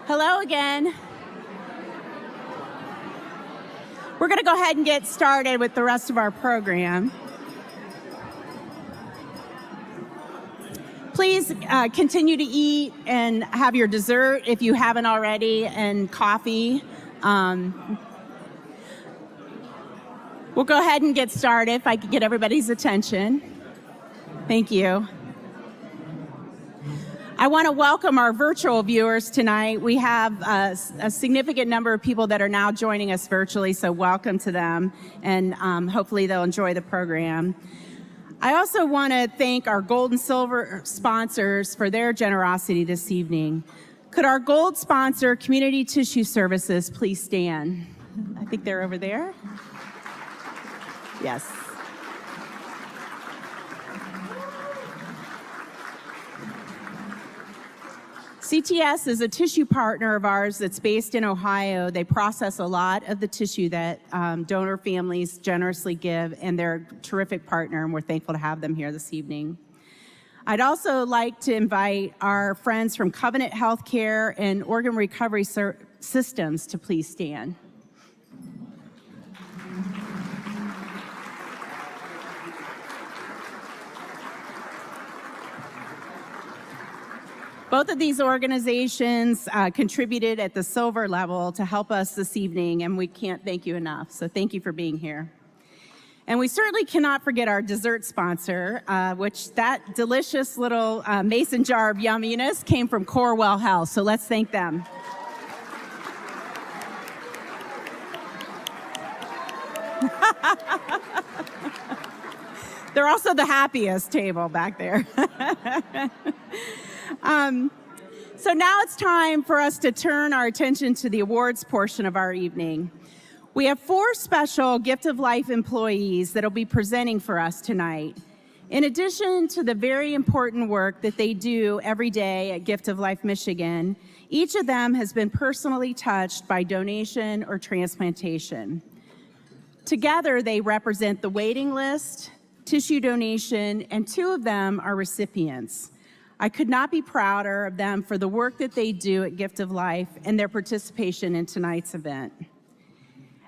Hello again. We're going to go ahead and get started with the rest of our program. Please continue to eat and have your dessert if you haven't already, and coffee. We'll go ahead and get started if I could get everybody's attention. Thank you. I want to welcome our virtual viewers tonight. We have a significant number of people that are now joining us virtually, so welcome to them, and hopefully they'll enjoy the program. I also want to thank our gold and silver sponsors for their generosity this evening. Could our gold sponsor, Community Tissue Services, please stand? I think they're over there. Yes. CTS is a tissue partner of ours that's based in Ohio. They process a lot of the tissue that donor families generously give, and they're a terrific partner, and we're thankful to have them here this evening. I'd also like to invite our friends from Covenant Healthcare and Organ Recovery Systems to please stand. Both of these organizations contributed at the silver level to help us this evening, and we can't thank you enough, so thank you for being here. And we certainly cannot forget our dessert sponsor, which that delicious little mason jar of yumminess came from Corewell Health, so let's thank them. They're also the happiest table back there. So now it's time for us to turn our attention to the awards portion of our evening. We have 4 special Gift of Life employees that will be presenting for us tonight. In addition to the very important work that they do every day at Gift of Life Michigan, each of them has been personally touched by donation or transplantation. Together, they represent the waiting list, tissue donation, and 2 of them are recipients. I could not be prouder of them for the work that they do at Gift of Life and their participation in tonight's event.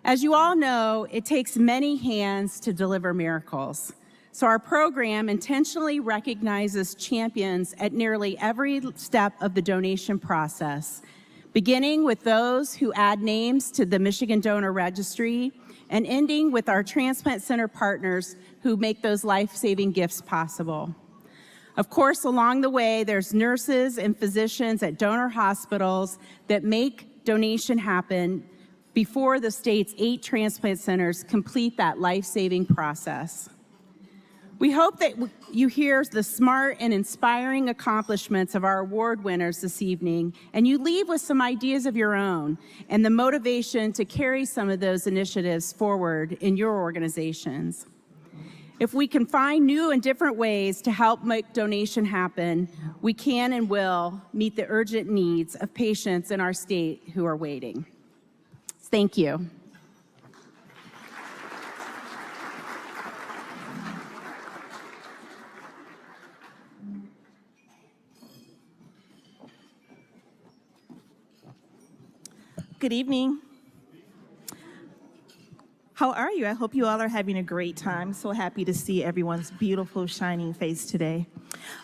As you all know, it takes many hands to deliver miracles. So our program intentionally recognizes champions at nearly every step of the donation process, beginning with those who add names to the Michigan Donor Registry and ending with our transplant center partners who make those life-saving gifts possible. Of course, along the way, there's nurses and physicians at donor hospitals that make donation happen before the state's 8 transplant centers complete that life-saving process. We hope that you hear the smart and inspiring accomplishments of our award winners this evening, and you leave with some ideas of your own and the motivation to carry some of those initiatives forward in your organizations. If we can find new and different ways to help make donation happen, we can and will meet the urgent needs of patients in our state who are waiting. Thank you. Good evening. How are you? I hope you all are having a great time. So happy to see everyone's beautiful, shining face today.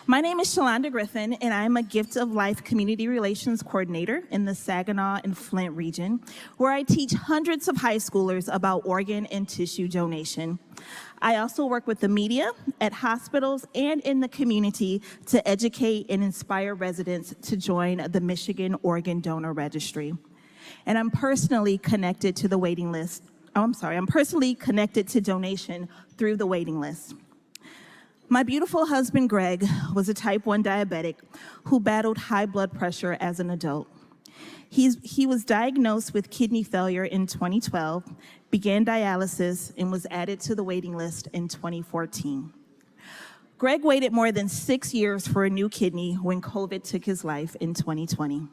My name is Shalonda Griffin, and I'm a Gift of Life Community Relations Coordinator in the Saginaw and Flint region, where I teach hundreds of high schoolers about organ and tissue donation. I also work with the media, at hospitals, and in the community to educate and inspire residents to join the Michigan Organ Donor Registry. And I'm personally connected to the waiting list. I'm personally connected to donation through the waiting list. My beautiful husband, Greg, was a type 1 diabetic who battled high blood pressure as an adult. He was diagnosed with kidney failure in 2012, began dialysis, and was added to the waiting list in 2014. Greg waited more than 6 years for a new kidney when COVID took his life in 2020.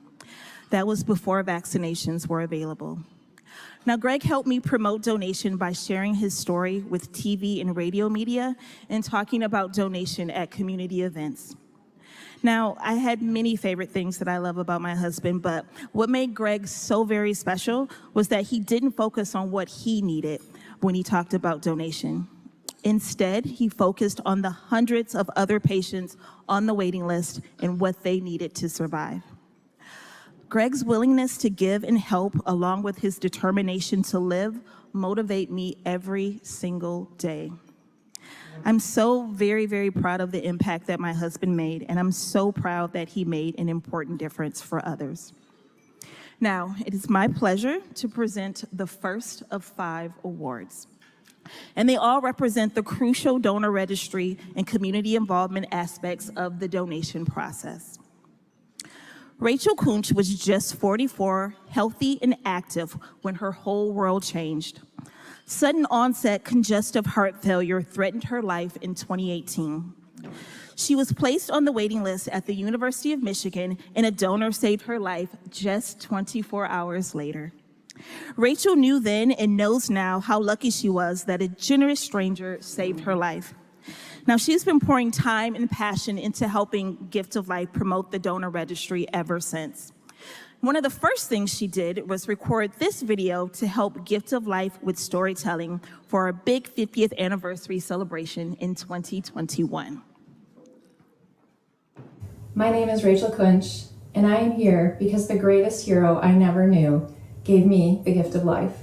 That was before vaccinations were available. Now, Greg helped me promote donation by sharing his story with TV and radio media and talking about donation at community events. Now, I had many favorite things that I love about my husband, but what made Greg so very special was that he didn't focus on what he needed when he talked about donation. Instead, he focused on the hundreds of other patients on the waiting list and what they needed to survive. Greg's willingness to give and help, along with his determination to live, motivate me every single day. I'm so very, very proud of the impact that my husband made, and I'm so proud that he made an important difference for others. Now, it is my pleasure to present the first of 5 awards. And they all represent the crucial donor registry and community involvement aspects of the donation process. Rachel Kunch was just 44, healthy and active when her whole world changed. Sudden onset congestive heart failure threatened her life in 2018. She was placed on the waiting list at the University of Michigan, and a donor saved her life just 24 hours later. Rachel knew then and knows now how lucky she was that a generous stranger saved her life. Now, she's been pouring time and passion into helping Gift of Life promote the donor registry ever since. One of the first things she did was record this video to help Gift of Life with storytelling for our big 50th anniversary celebration in 2021. My name is Rachel Kunch, and I am here because the greatest hero I never knew gave me the gift of life.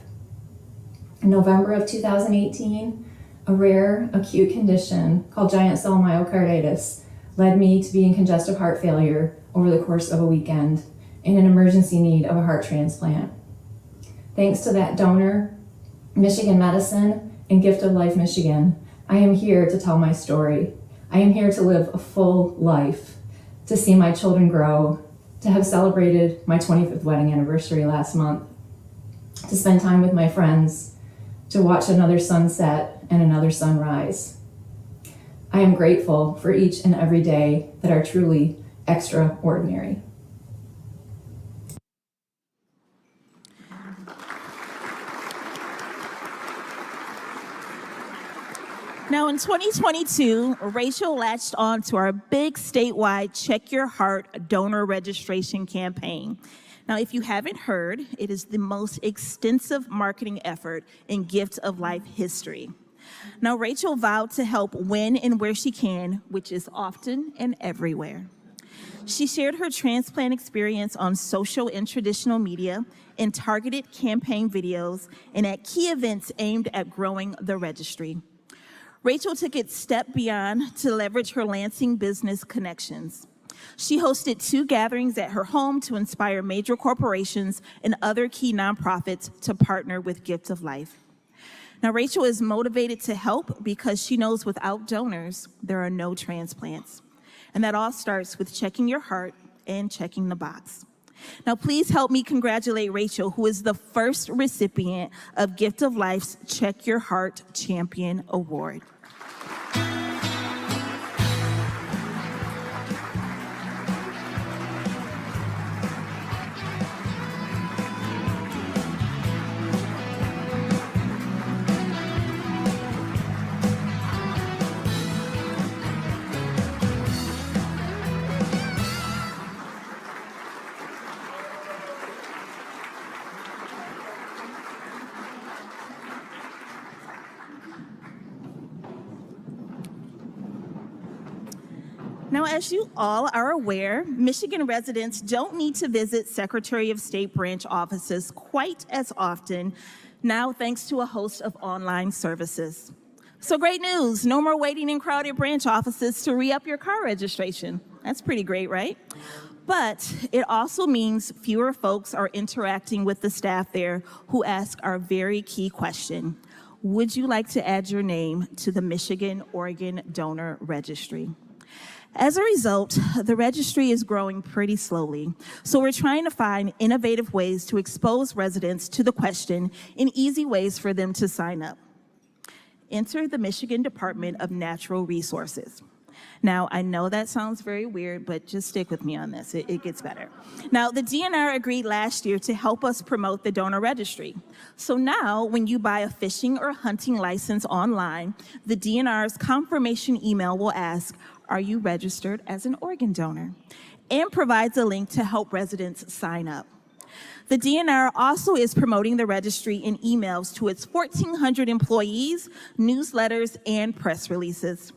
In November of 2018, a rare acute condition called giant cell myocarditis led me to be in congestive heart failure over the course of a weekend in an emergency need of a heart transplant. Thanks to that donor, Michigan Medicine, and Gift of Life Michigan, I am here to tell my story. I am here to live a full life, to see my children grow, to have celebrated my 25th wedding anniversary last month, to spend time with my friends, to watch another sunset and another sunrise. I am grateful for each and every day that are truly extraordinary. Now, in 2022, Rachel latched on to our big statewide Check Your Heart donor registration campaign. Now, if you haven't heard, it is the most extensive marketing effort in Gift of Life history. Now, Rachel vowed to help when and where she can, which is often and everywhere. She shared her transplant experience on social and traditional media, in targeted campaign videos, and at key events aimed at growing the registry. Rachel took it a step beyond to leverage her Lansing business connections. She hosted 2 gatherings at her home to inspire major corporations and other key nonprofits to partner with Gift of Life. Now, Rachel is motivated to help because she knows without donors, there are no transplants. And that all starts with checking your heart and checking the box. Now, please help me congratulate Rachel, who is the first recipient of Gift of Life's Check Your Heart Champion Award. Now, as you all are aware, Michigan residents don't need to visit Secretary of State branch offices quite as often now, thanks to a host of online services. So great news, no more waiting in crowded branch offices to re-up your car registration. That's pretty great, right? But it also means fewer folks are interacting with the staff there who ask our very key question: would you like to add your name to the Michigan Organ Donor Registry? As a result, the registry is growing pretty slowly, so we're trying to find innovative ways to expose residents to the question and easy ways for them to sign up. Enter the Michigan Department of Natural Resources. Now, I know that sounds very weird, but just stick with me on this. It gets better. Now, the DNR agreed last year to help us promote the donor registry. So now, when you buy a fishing or hunting license online, the DNR's confirmation email will ask, Are you registered as an organ donor? And provides a link to help residents sign up. The DNR also is promoting the registry in emails to its 1,400 employees, newsletters, and press releases.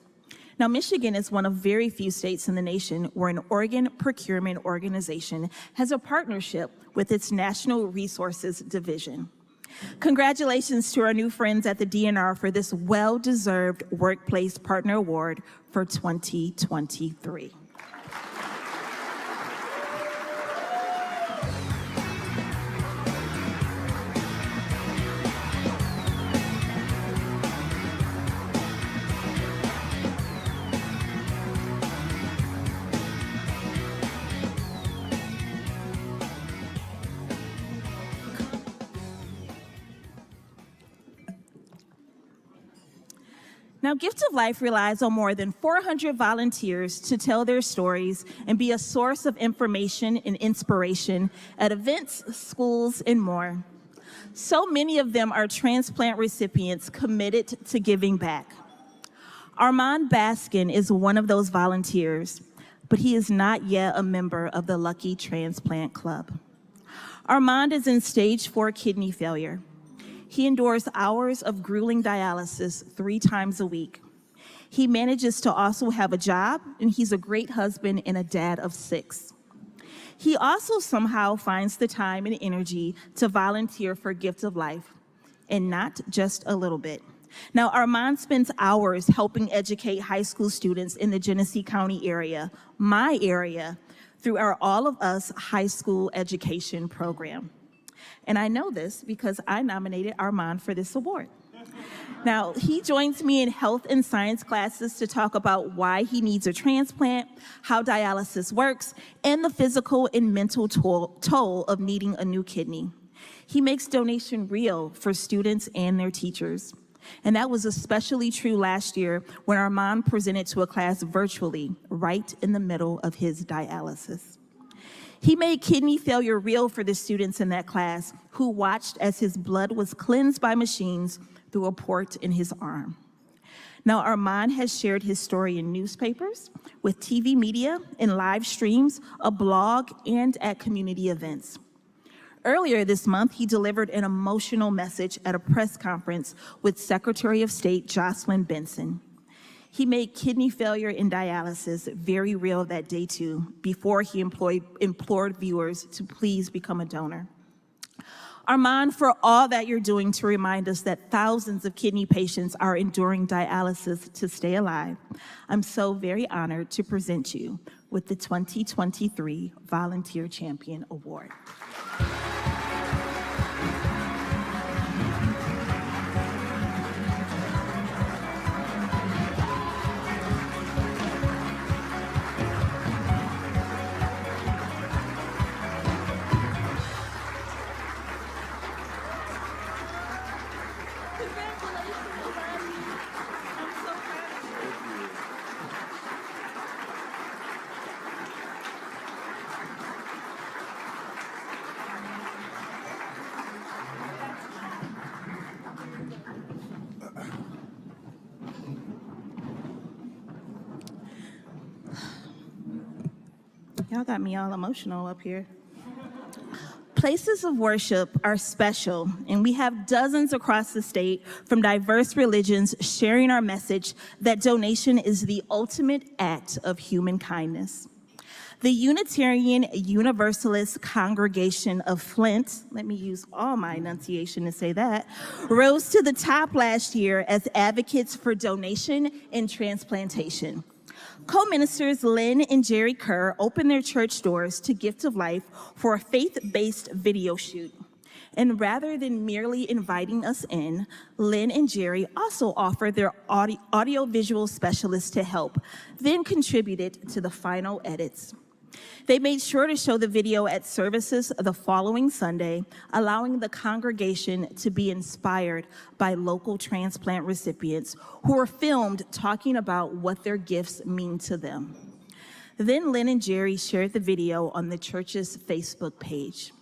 Now, Michigan is one of very few states in the nation where an organ procurement organization has a partnership with its National Resources Division. Congratulations to our new friends at the DNR for this well-deserved Workplace Partner Award for 2023. Now, Gift of Life relies on more than 400 volunteers to tell their stories and be a source of information and inspiration at events, schools, and more. So many of them are transplant recipients committed to giving back. Armand Baskin is one of those volunteers, but he is not yet a member of the Lucky Transplant Club. Armand is in stage 4 kidney failure. He endures hours of grueling dialysis 3 times a week. He manages to also have a job, and he's a great husband and a dad of 6. He also somehow finds the time and energy to volunteer for Gift of Life, and not just a little bit. Now, Armand spends hours helping educate high school students in the Genesee County area, my area, through our All of Us high school education program. And I know this because I nominated Armand for this award. Now, he joins me in health and science classes to talk about why he needs a transplant, how dialysis works, and the physical and mental toll of needing a new kidney. He makes donation real for students and their teachers. And that was especially true last year when Armand presented to a class virtually, right in the middle of his dialysis. He made kidney failure real for the students in that class who watched as his blood was cleansed by machines through a port in his arm. Now, Armand has shared his story in newspapers, with TV media, in live streams, a blog, and at community events. Earlier this month, he delivered an emotional message at a press conference with Secretary of State Jocelyn Benson. He made kidney failure and dialysis very real that day too, before he implored viewers to please become a donor. Armand, for all that you're doing to remind us that thousands of kidney patients are enduring dialysis to stay alive, I'm so very honored to present you with the 2023 Volunteer Champion Award. Y'all got me all emotional up here. Places of worship are special, and we have dozens across the state from diverse religions sharing our message that donation is the ultimate act of human kindness. The Unitarian Universalist Congregation of Flint, let me use all my enunciation to say that, rose to the top last year as advocates for donation and transplantation. Co-ministers Lynn and Jerry Kerr opened their church doors to Gift of Life for a faith-based video shoot. And rather than merely inviting us in, Lynn and Jerry also offered their audio-visual specialists to help, then contributed to the final edits. They made sure to show the video at services the following Sunday, allowing the congregation to be inspired by local transplant recipients who were filmed talking about what their gifts mean to them. Then Lynn and Jerry shared the video on the church's Facebook page.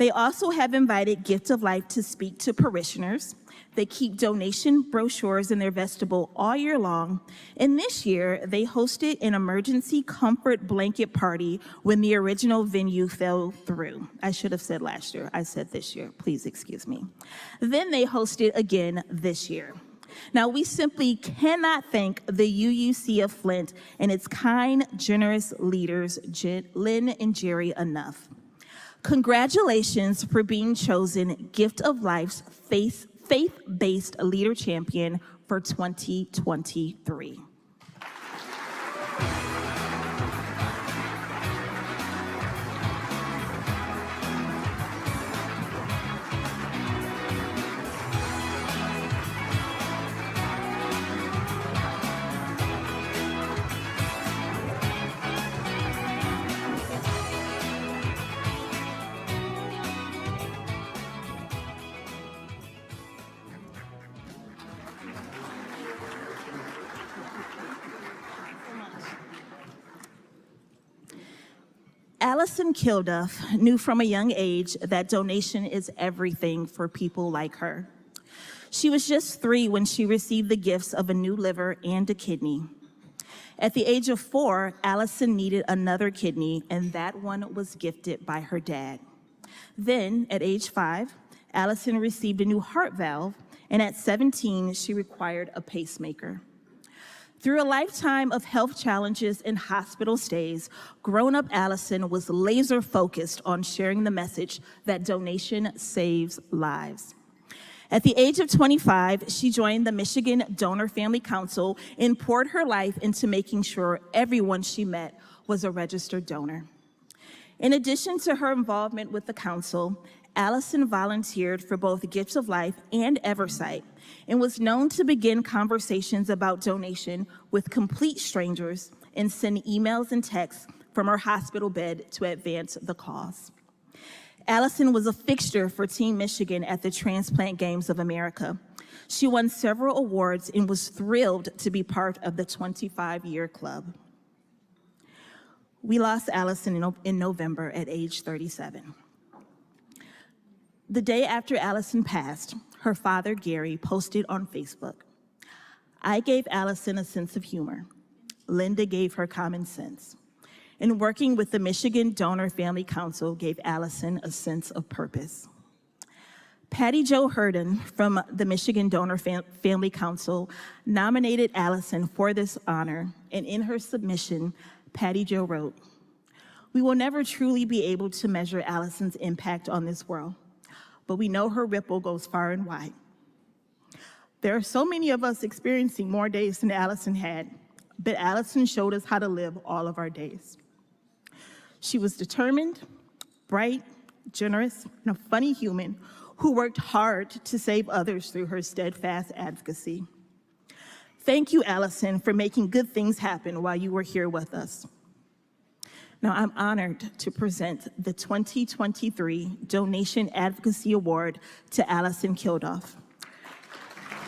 They also have invited Gift of Life to speak to parishioners. They keep donation brochures in their vestibule all year long. And this year, they hosted an emergency comfort blanket party when the original venue fell through. I should have said last year. I said this year. Please excuse me. Then they hosted again this year. Now, we simply cannot thank the UUC of Flint and its kind, generous leaders, Lynn and Jerry, enough. Congratulations for being chosen Gift of Life's faith-based leader champion for 2023. Allison Kilduff knew from a young age that donation is everything for people like her. She was just 3 when she received the gifts of a new liver and a kidney. At the age of 4, Allison needed another kidney, and that one was gifted by her dad. Then, at age 5, Allison received a new heart valve, and at 17, she required a pacemaker. Through a lifetime of health challenges and hospital stays, grown-up Allison was laser-focused on sharing the message that donation saves lives. At the age of 25, she joined the Michigan Donor Family Council and poured her life into making sure everyone she met was a registered donor. In addition to her involvement with the council, Allison volunteered for both Gifts of Life and Eversight and was known to begin conversations about donation with complete strangers and send emails and texts from her hospital bed to advance the cause. Allison was a fixture for Team Michigan at the Transplant Games of America. She won several awards and was thrilled to be part of the 25-year club. We lost Allison in November at age 37. The day after Allison passed, her father, Gary, posted on Facebook, "I gave Allison a sense of humor. Linda gave her common sense. And working with the Michigan Donor Family Council gave Allison a sense of purpose." Patty Jo Herden from the Michigan Donor Family Council nominated Allison for this honor, and in her submission, Patty Jo wrote, "We will never truly be able to measure Allison's impact on this world, but we know her ripple goes far and wide. There are so many of us experiencing more days than Allison had, but Allison showed us how to live all of our days. She was determined, bright, generous, and a funny human who worked hard to save others through her steadfast advocacy. Thank you, Allison, for making good things happen while you were here with us." Now, I'm honored to present the 2023 Donation Advocacy Award to Allison Kilduff.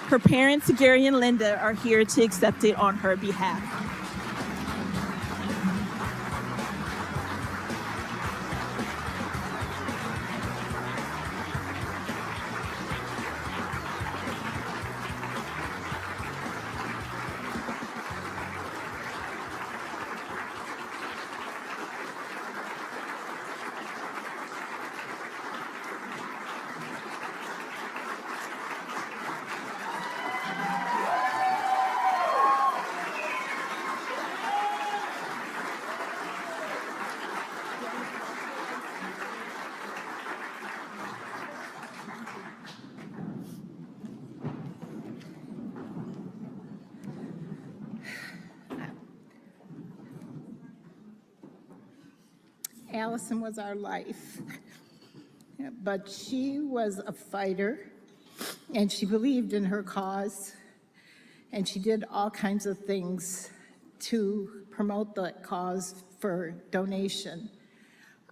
Her parents, Gary and Linda, are here to accept it on her behalf. Allison was our life, but she was a fighter, and she believed in her cause, and she did all kinds of things to promote that cause for donation.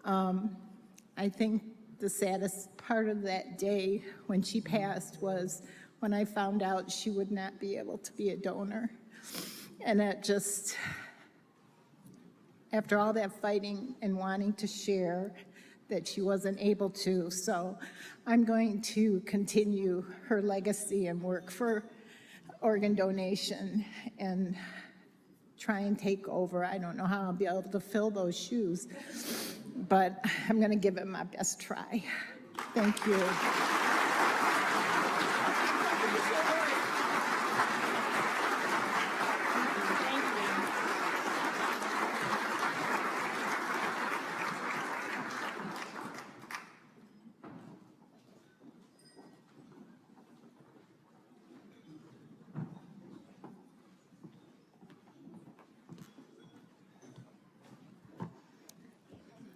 I think the saddest part of that day when she passed was when I found out she would not be able to be a donor. And it just, after all that fighting and wanting to share, that she wasn't able to. So I'm going to continue her legacy and work for organ donation and try and take over. I don't know how I'll be able to fill those shoes, but I'm going to give it my best try. Thank you.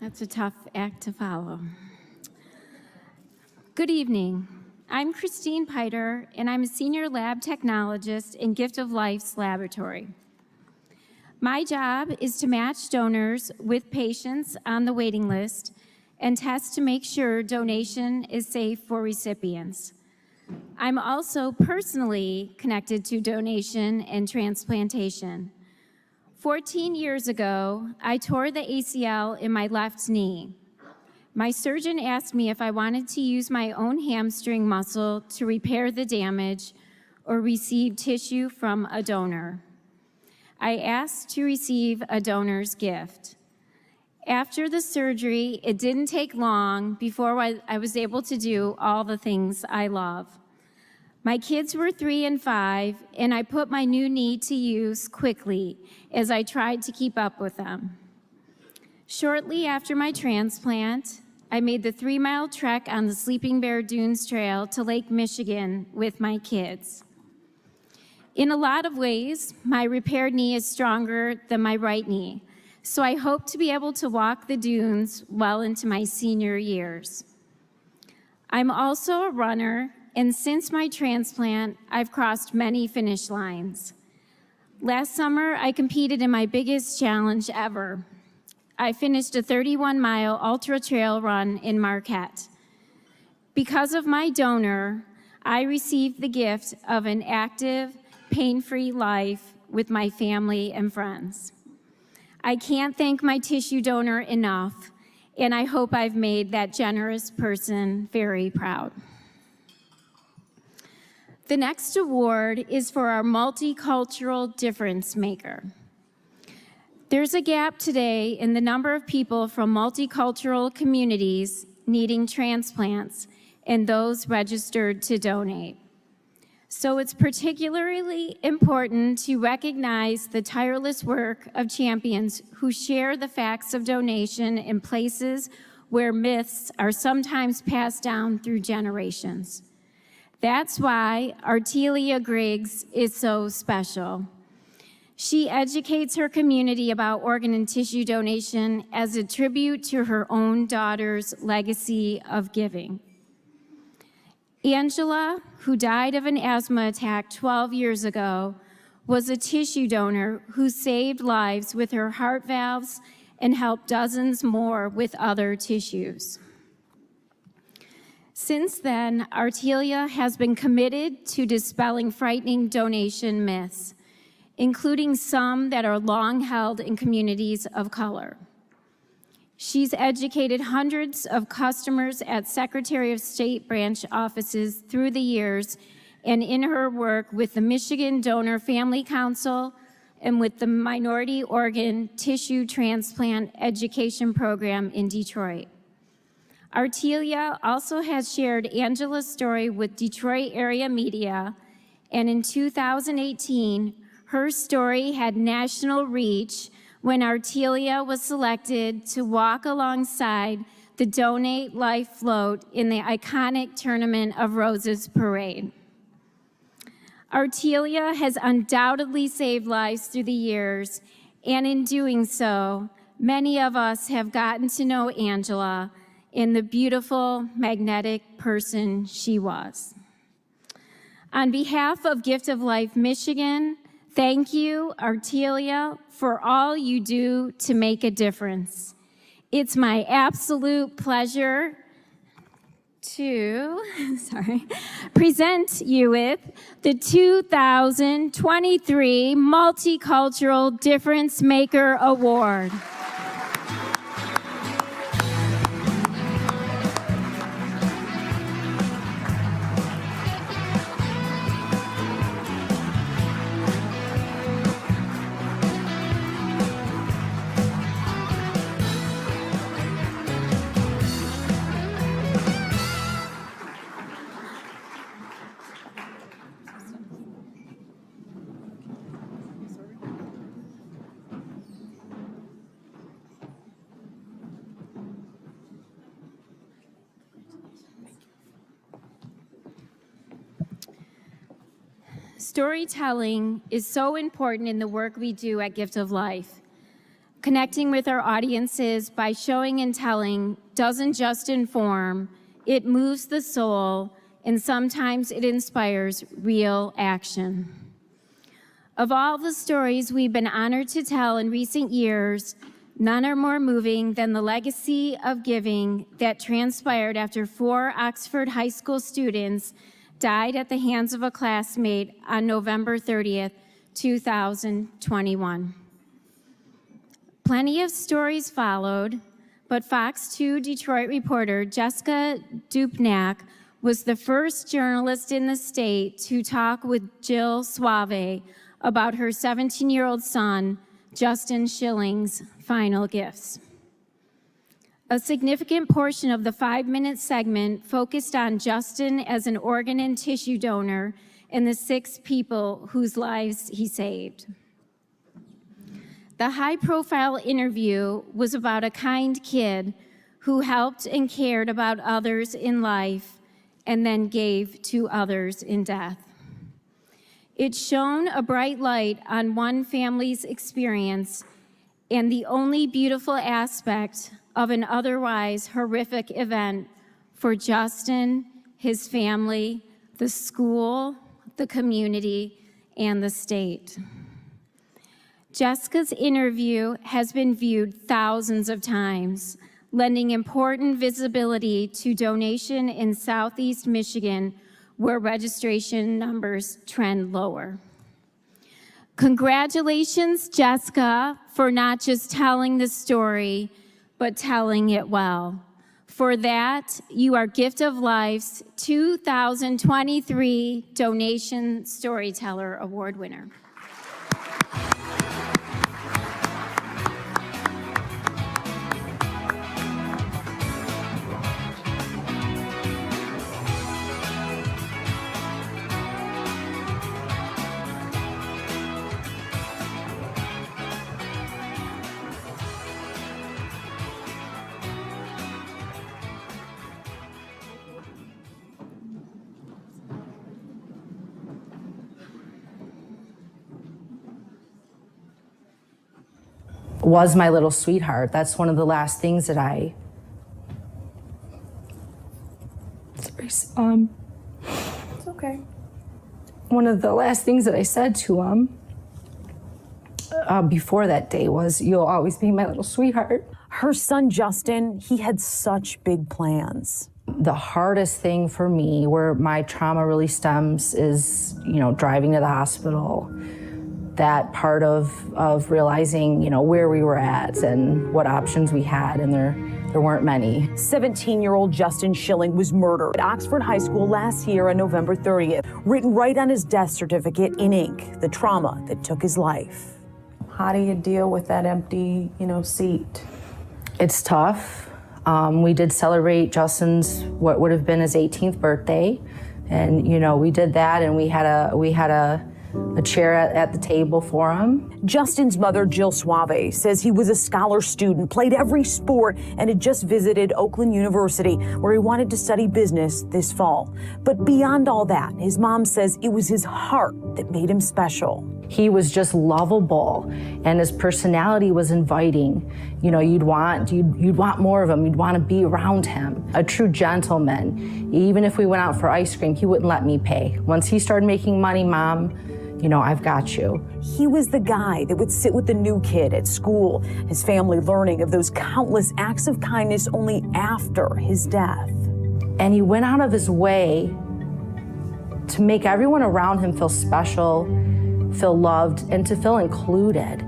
That's a tough act to follow. Good evening. I'm Christine Piter, and I'm a senior lab technologist in Gift of Life's laboratory. My job is to match donors with patients on the waiting list and test to make sure donation is safe for recipients. I'm also personally connected to donation and transplantation. 14 years ago, I tore the ACL in my left knee. My surgeon asked me if I wanted to use my own hamstring muscle to repair the damage or receive tissue from a donor. I asked to receive a donor's gift. After the surgery, it didn't take long before I was able to do all the things I love. My kids were 3 and 5, and I put my new knee to use quickly as I tried to keep up with them. Shortly after my transplant, I made the 3-mile trek on the Sleeping Bear Dunes Trail to Lake Michigan with my kids. In a lot of ways, my repaired knee is stronger than my right knee, so I hope to be able to walk the dunes well into my senior years. I'm also a runner, and since my transplant, I've crossed many finish lines. Last summer, I competed in my biggest challenge ever. I finished a 31-mile ultra trail run in Marquette. Because of my donor, I received the gift of an active, pain-free life with my family and friends. I can't thank my tissue donor enough, and I hope I've made that generous person very proud. The next award is for our multicultural difference maker. There's a gap today in the number of people from multicultural communities needing transplants and those registered to donate. So it's particularly important to recognize the tireless work of champions who share the facts of donation in places where myths are sometimes passed down through generations. That's why Artelia Griggs is so special. She educates her community about organ and tissue donation as a tribute to her own daughter's legacy of giving. Angela, who died of an asthma attack 12 years ago, was a tissue donor who saved lives with her heart valves and helped dozens more with other tissues. Since then, Artelia has been committed to dispelling frightening donation myths, including some that are long held in communities of color. She's educated hundreds of customers at Secretary of State branch offices through the years and in her work with the Michigan Donor Family Council and with the Minority Organ Tissue Transplant Education Program in Detroit. Artelia also has shared Angela's story with Detroit area media, and in 2018, her story had national reach when Artelia was selected to walk alongside the Donate Life float in the iconic Tournament of Roses parade. Artelia has undoubtedly saved lives through the years, and in doing so, many of us have gotten to know Angela in the beautiful, magnetic person she was. On behalf of Gift of Life Michigan, thank you, Artelia, for all you do to make a difference. It's my absolute pleasure to present you with the 2023 Multicultural Difference Maker Award. Storytelling is so important in the work we do at Gift of Life. Connecting with our audiences by showing and telling doesn't just inform, it moves the soul, and sometimes it inspires real action. Of all the stories we've been honored to tell in recent years, none are more moving than the legacy of giving that transpired after 4 Oxford High School students died at the hands of a classmate on November 30th, 2021. Plenty of stories followed, but Fox 2 Detroit reporter Jessica Dupnack was the first journalist in the state to talk with Jill Suave about her 17-year-old son, Justin Schilling's final gifts. A significant portion of the 5-minute segment focused on Justin as an organ and tissue donor and the 6 people whose lives he saved. The high-profile interview was about a kind kid who helped and cared about others in life and then gave to others in death. It shone a bright light on one family's experience and the only beautiful aspect of an otherwise horrific event for Justin, his family, the school, the community, and the state. Jessica's interview has been viewed thousands of times, lending important visibility to donation in Southeast Michigan, where registration numbers trend lower. Congratulations, Jessica, for not just telling the story, but telling it well. For that, you are Gift of Life's 2023 Donation Storyteller Award winner. Was my little sweetheart. That's one of the last things that it's okay. One of the last things that I said to him before that day was, "You'll always be my little sweetheart." Her son, Justin, he had such big plans. The hardest thing for me, where my trauma really stems, is, driving to the hospital. That part of realizing, where we were at and what options we had, and there weren't many. 17-year-old Justin Schilling was murdered at Oxford High School last year on November 30th. Written right on his death certificate in ink, the trauma that took his life. How do you deal with that empty, seat? It's tough. We did celebrate Justin's, what would have been his 18th birthday. And, we did that, and we had a chair at the table for him. Justin's mother, Jill Suave, says he was a scholar student, played every sport, and had just visited Oakland University, where he wanted to study business this fall. But beyond all that, his mom says it was his heart that made him special. He was just lovable, and his personality was inviting. You'd want more of him. You'd want to be around him. A true gentleman. Even if we went out for ice cream, he wouldn't let me pay. Once he started making money, Mom, I've got you. He was the guy that would sit with the new kid at school, his family learning of those countless acts of kindness only after his death. And he went out of his way to make everyone around him feel special, feel loved, and to feel included.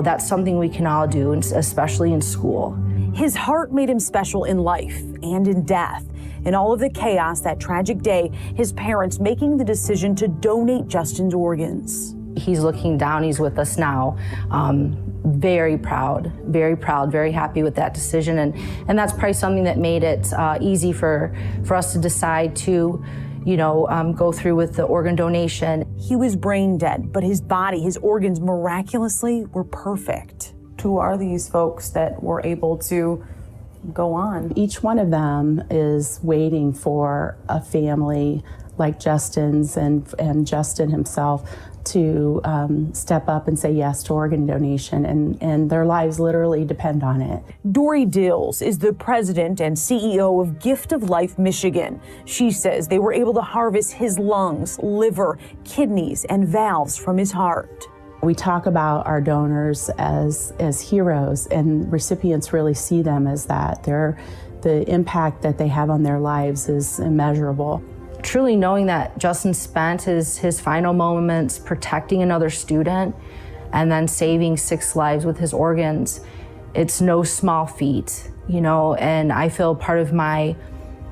That's something we can all do, especially in school. His heart made him special in life and in death. In all of the chaos that tragic day, his parents making the decision to donate Justin's organs. He's looking down, he's with us now. Very proud, very happy with that decision. And that's probably something that made it easy for us to decide to go through with the organ donation. He was brain dead, but his body, his organs miraculously were perfect. Who are these folks that were able to go on? Each one of them is waiting for a family like Justin's and Justin himself to step up and say yes to organ donation, and their lives literally depend on it. Dory Dills is the president and CEO of Gift of Life Michigan. She says they were able to harvest his lungs, liver, kidneys, and valves from his heart. We talk about our donors as heroes, and recipients really see them as that. The impact that they have on their lives is immeasurable. Truly knowing that Justin spent his final moments protecting another student and then saving 6 lives with his organs, it's no small feat, you know, and I feel part of my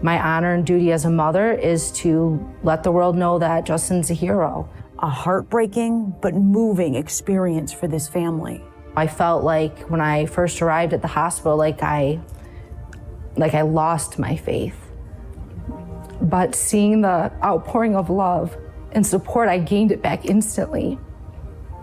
honor and duty as a mother is to let the world know that Justin's a hero. A heartbreaking but moving experience for this family. I felt like when I first arrived at the hospital, like I lost my faith. But seeing the outpouring of love and support, I gained it back instantly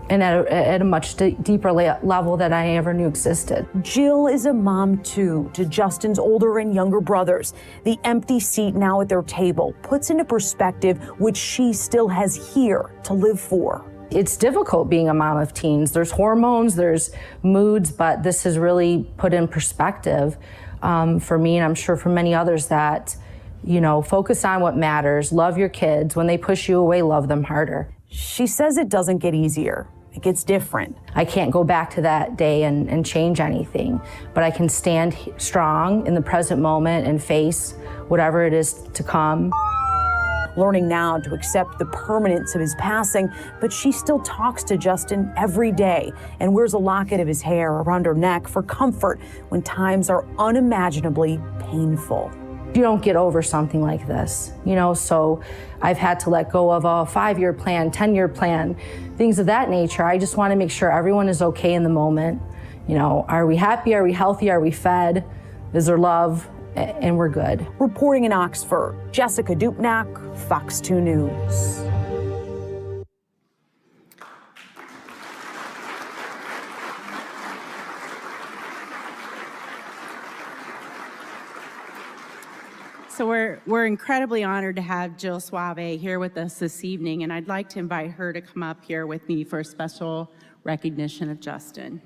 and at a much deeper level that I ever knew existed. Jill is a mom too, to Justin's older and younger brothers. The empty seat now at their table puts into perspective what she still has here to live for. It's difficult being a mom of teens. There's hormones, there's moods, but this has really put in perspective for me, and I'm sure for many others, that, you know, focus on what matters, love your kids. When they push you away, love them harder. She says it doesn't get easier. It gets different. I can't go back to that day and change anything, but I can stand strong in the present moment and face whatever it is to come. Learning now to accept the permanence of his passing, but she still talks to Justin every day and wears a locket of his hair around her neck for comfort when times are unimaginably painful. You don't get over something like this, you know, so I've had to let go of a 5-year plan, 10-year plan, things of that nature. I just want to make sure everyone is okay in the moment. You know, are we happy? Are we healthy? Are we fed? Is there love? And we're good. Reporting in Oxford, Jessica Dupnack, Fox 2 News. So we're incredibly honored to have Jill Suave here with us this evening, and I'd like to invite her to come up here with me for a special recognition of Justin.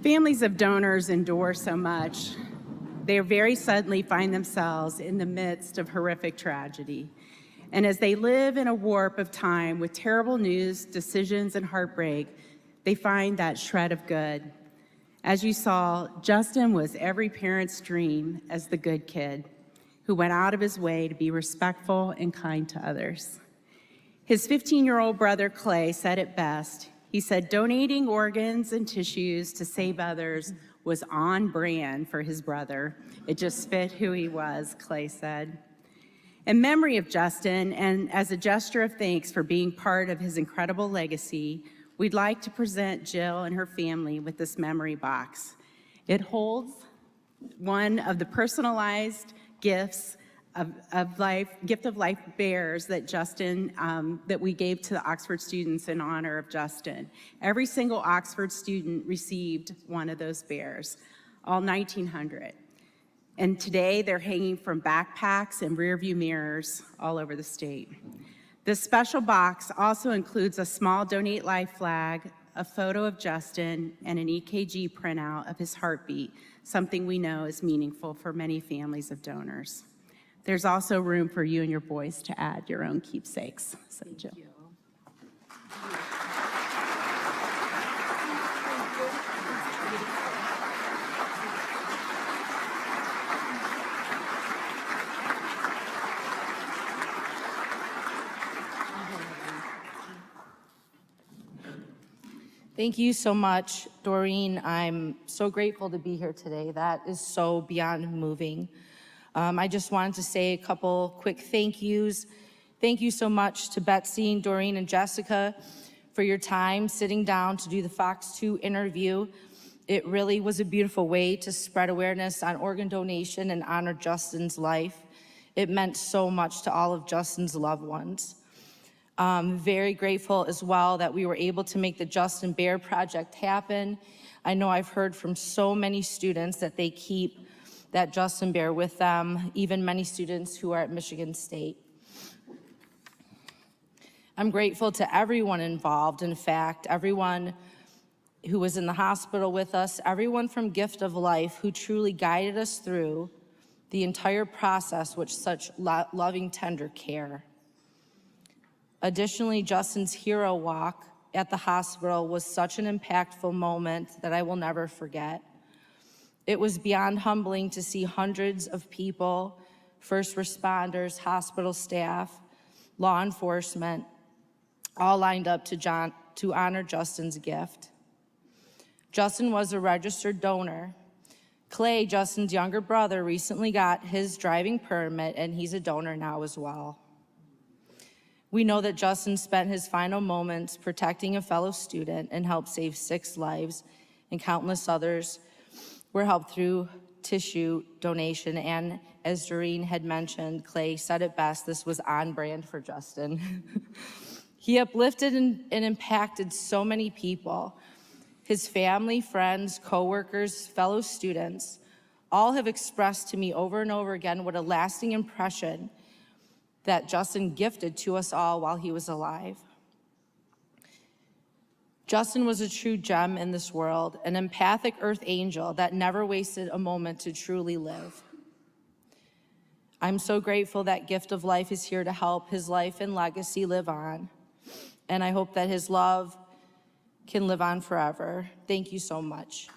Families of donors endure so much. They very suddenly find themselves in the midst of horrific tragedy. And as they live in a warp of time with terrible news, decisions, and heartbreak, they find that shred of good. As you saw, Justin was every parent's dream as the good kid who went out of his way to be respectful and kind to others. His 15-year-old brother, Clay, said it best. He said donating organs and tissues to save others was on brand for his brother. It just fit who he was, Clay said. In memory of Justin, and as a gesture of thanks for being part of his incredible legacy, we'd like to present Jill and her family with this memory box. It holds one of the personalized gifts Gift of Life bears that Justin, that we gave to the Oxford students in honor of Justin. Every single Oxford student received one of those bears, all 1,900. And today they're hanging from backpacks and rear view mirrors all over the state. This special box also includes a small Donate Life flag, a photo of Justin, and an EKG printout of his heartbeat, something we know is meaningful for many families of donors. There's also room for you and your boys to add your own keepsakes. So, Jill. Thank you so much, Doreen. I'm so grateful to be here today. That is so beyond moving. I just wanted to say a couple quick thank yous. Thank you so much to Betsy and Doreen and Jessica for for your time sitting down to do the Fox 2 interview. It really was a beautiful way to spread awareness on organ donation and honor Justin's life. It meant so much to all of Justin's loved ones. Very grateful as well that we were able to make the Justin Bear Project happen. I know I've heard from so many students that they keep that Justin Bear with them, even many students who are at Michigan State. I'm grateful to everyone involved. In fact, everyone who was in the hospital with us, everyone from Gift of Life who truly guided us through the entire process with such loving, tender care. Additionally, Justin's hero walk at the hospital was such an impactful moment that I will never forget. It was beyond humbling to see hundreds of people, first responders, hospital staff, law enforcement, all lined up to honor Justin's gift. Justin was a registered donor. Clay, Justin's younger brother, recently got his driving permit, and he's a donor now as well. We know that Justin spent his final moments protecting a fellow student and helped save 6 lives, and countless others were helped through tissue donation. And as Doreen had mentioned, Clay said it best, this was on brand for Justin. He uplifted and impacted so many people. His family, friends, coworkers, fellow students, all have expressed to me over and over again what a lasting impression that Justin gifted to us all while he was alive. Justin was a true gem in this world, an empathic earth angel that never wasted a moment to truly live. I'm so grateful that Gift of Life is here to help his life and legacy live on. And I hope that his love can live on forever. Thank you so much.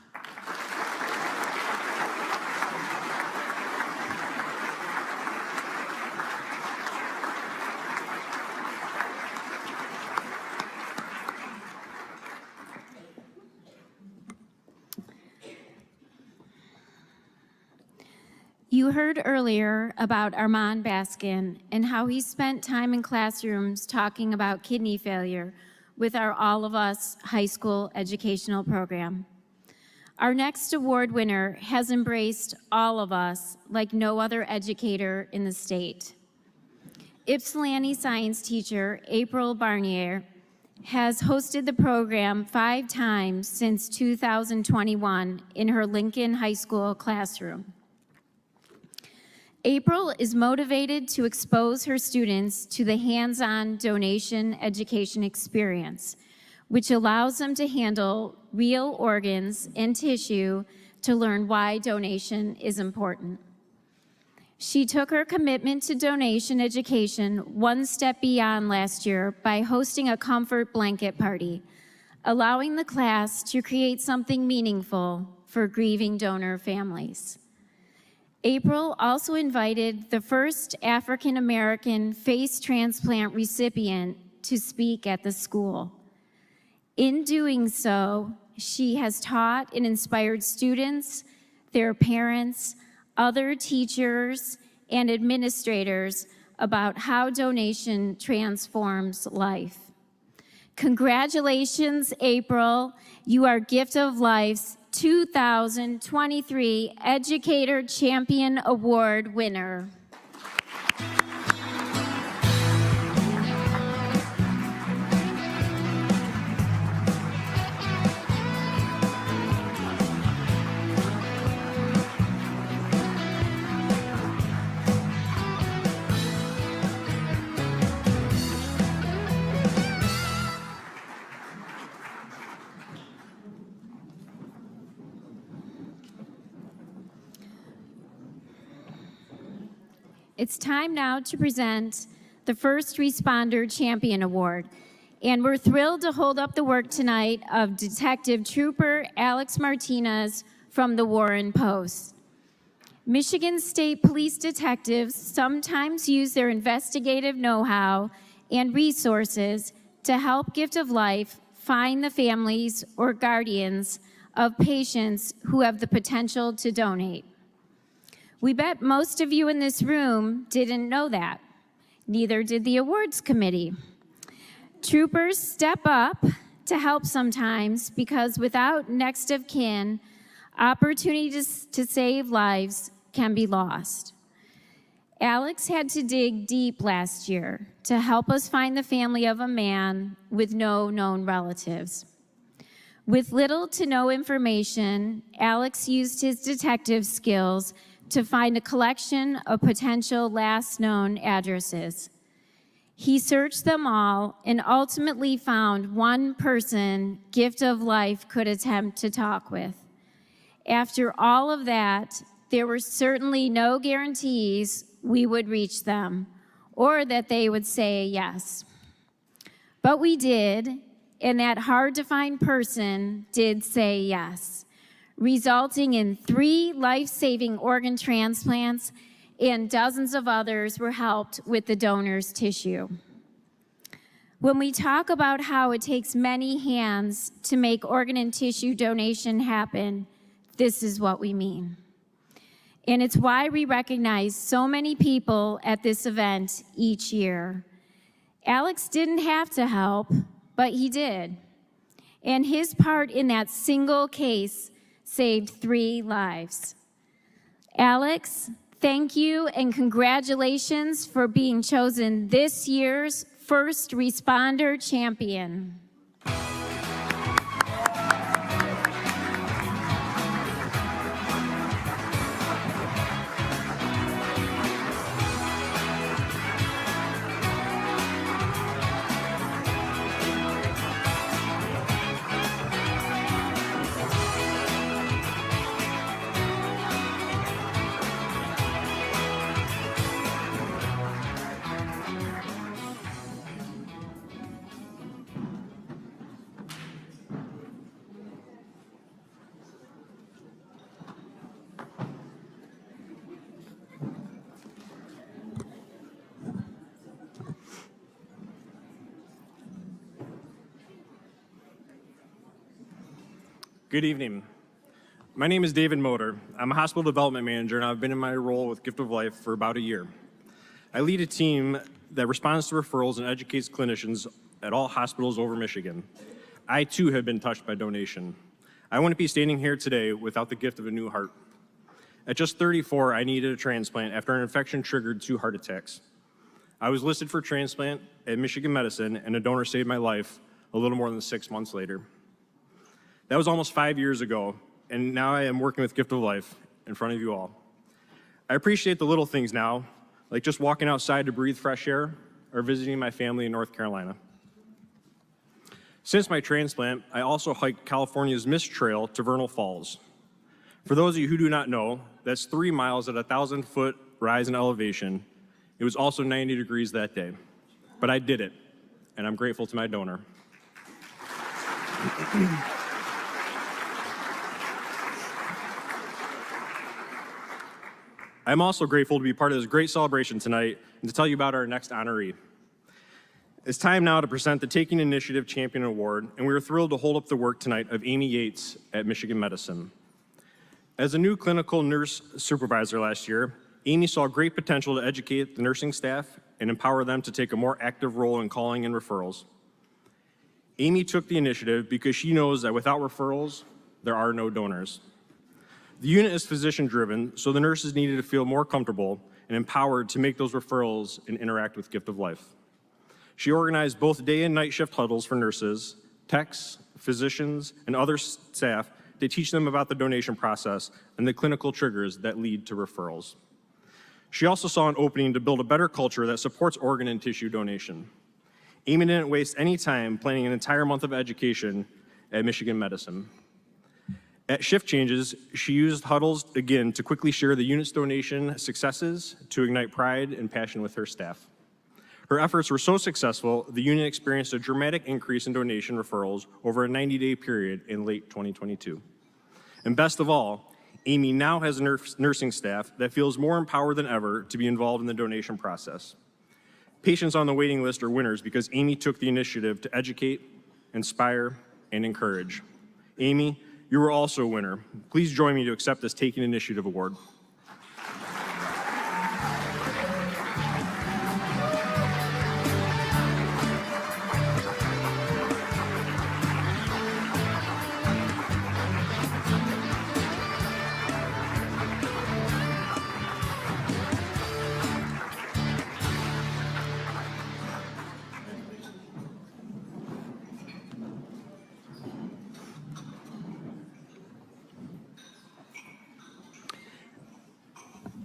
You heard earlier about Armand Baskin and how he spent time in classrooms talking about kidney failure with our All of Us high school educational program. Our next award winner has embraced all of us like no other educator in the state. Ypsilanti science teacher April Barnier has hosted the program 5 times since 2021 in her Lincoln High School classroom. April is motivated to expose her students to the hands-on donation education experience, which allows them to handle real organs and tissue to learn why donation is important. She took her commitment to donation education one step beyond last year by hosting a comfort blanket party, allowing the class to create something meaningful for grieving donor families. April also invited the first African American face transplant recipient to speak at the school. In doing so, she has taught and inspired students, their parents, other teachers, and administrators about how donation transforms life. Congratulations, April. You are Gift of Life's 2023 Educator Champion Award winner. It's time now to present the First Responder Champion Award. And we're thrilled to hold up the work tonight of Detective Trooper Alex Martinez from the Warren Post. Michigan State Police detectives sometimes use their investigative know-how and resources to help Gift of Life find the families or guardians of patients who have the potential to donate. We bet most of you in this room didn't know that. Neither did the awards committee. Troopers step up to help sometimes because without next of kin, opportunities to save lives can be lost. Alex had to dig deep last year to help us find the family of a man with no known relatives. With little to no information, Alex used his detective skills to find a collection of potential last known addresses. He searched them all and ultimately found one person Gift of Life could attempt to talk with. After all of that, there were certainly no guarantees we would reach them or that they would say yes. But we did, and that hard-to-find person did say yes, resulting in 3 life-saving organ transplants, and dozens of others were helped with the donor's tissue. When we talk about how it takes many hands to make organ and tissue donation happen, this is what we mean. And it's why we recognize so many people at this event each year. Alex didn't have to help, but he did. And his part in that single case saved 3 lives. Alex, thank you and congratulations for being chosen this year's First Responder Champion. Good evening. My name is David Motor. I'm a hospital development manager, and I've been in my role with Gift of Life for about a year. I lead a team that responds to referrals and educates clinicians at all hospitals over Michigan. I too have been touched by donation. I wouldn't be standing here today without the gift of a new heart. At just 34, I needed a transplant after an infection triggered 2 heart attacks. I was listed for transplant at Michigan Medicine, and a donor saved my life a little more than 6 months later. That was almost 5 years ago, and now I am working with Gift of Life in front of you all. I appreciate the little things now, like just walking outside to breathe fresh air or visiting my family in North Carolina. Since my transplant, I also hiked California's Mist Trail to Vernal Falls. For those of you who do not know, that's 3 miles at a 1,000-foot rise in elevation. It was also 90 degrees that day, but I did it, and I'm grateful to my donor. I'm also grateful to be part of this great celebration tonight and to tell you about our next honoree. It's time now to present the Taking Initiative Champion Award, and we are thrilled to hold up the work tonight of Amy Yates at Michigan Medicine. As a new clinical nurse supervisor last year, Amy saw great potential to educate the nursing staff and empower them to take a more active role in calling in referrals. Amy took the initiative because she knows that without referrals, there are no donors. The unit is physician-driven, so the nurses needed to feel more comfortable and empowered to make those referrals and interact with Gift of Life. She organized both day and night shift huddles for nurses, techs, physicians, and other staff to teach them about the donation process and the clinical triggers that lead to referrals. She also saw an opening to build a better culture that supports organ and tissue donation. Amy didn't waste any time planning an entire month of education at Michigan Medicine. At shift changes, she used huddles again to quickly share the unit's donation successes to ignite pride and passion with her staff. Her efforts were so successful, the unit experienced a dramatic increase in donation referrals over a 90-day period in late 2022. And best of all, Amy now has a nursing staff that feels more empowered than ever to be involved in the donation process. Patients on the waiting list are winners because Amy took the initiative to educate, inspire, and encourage. Amy, you are also a winner. Please join me to accept this Taking Initiative Award.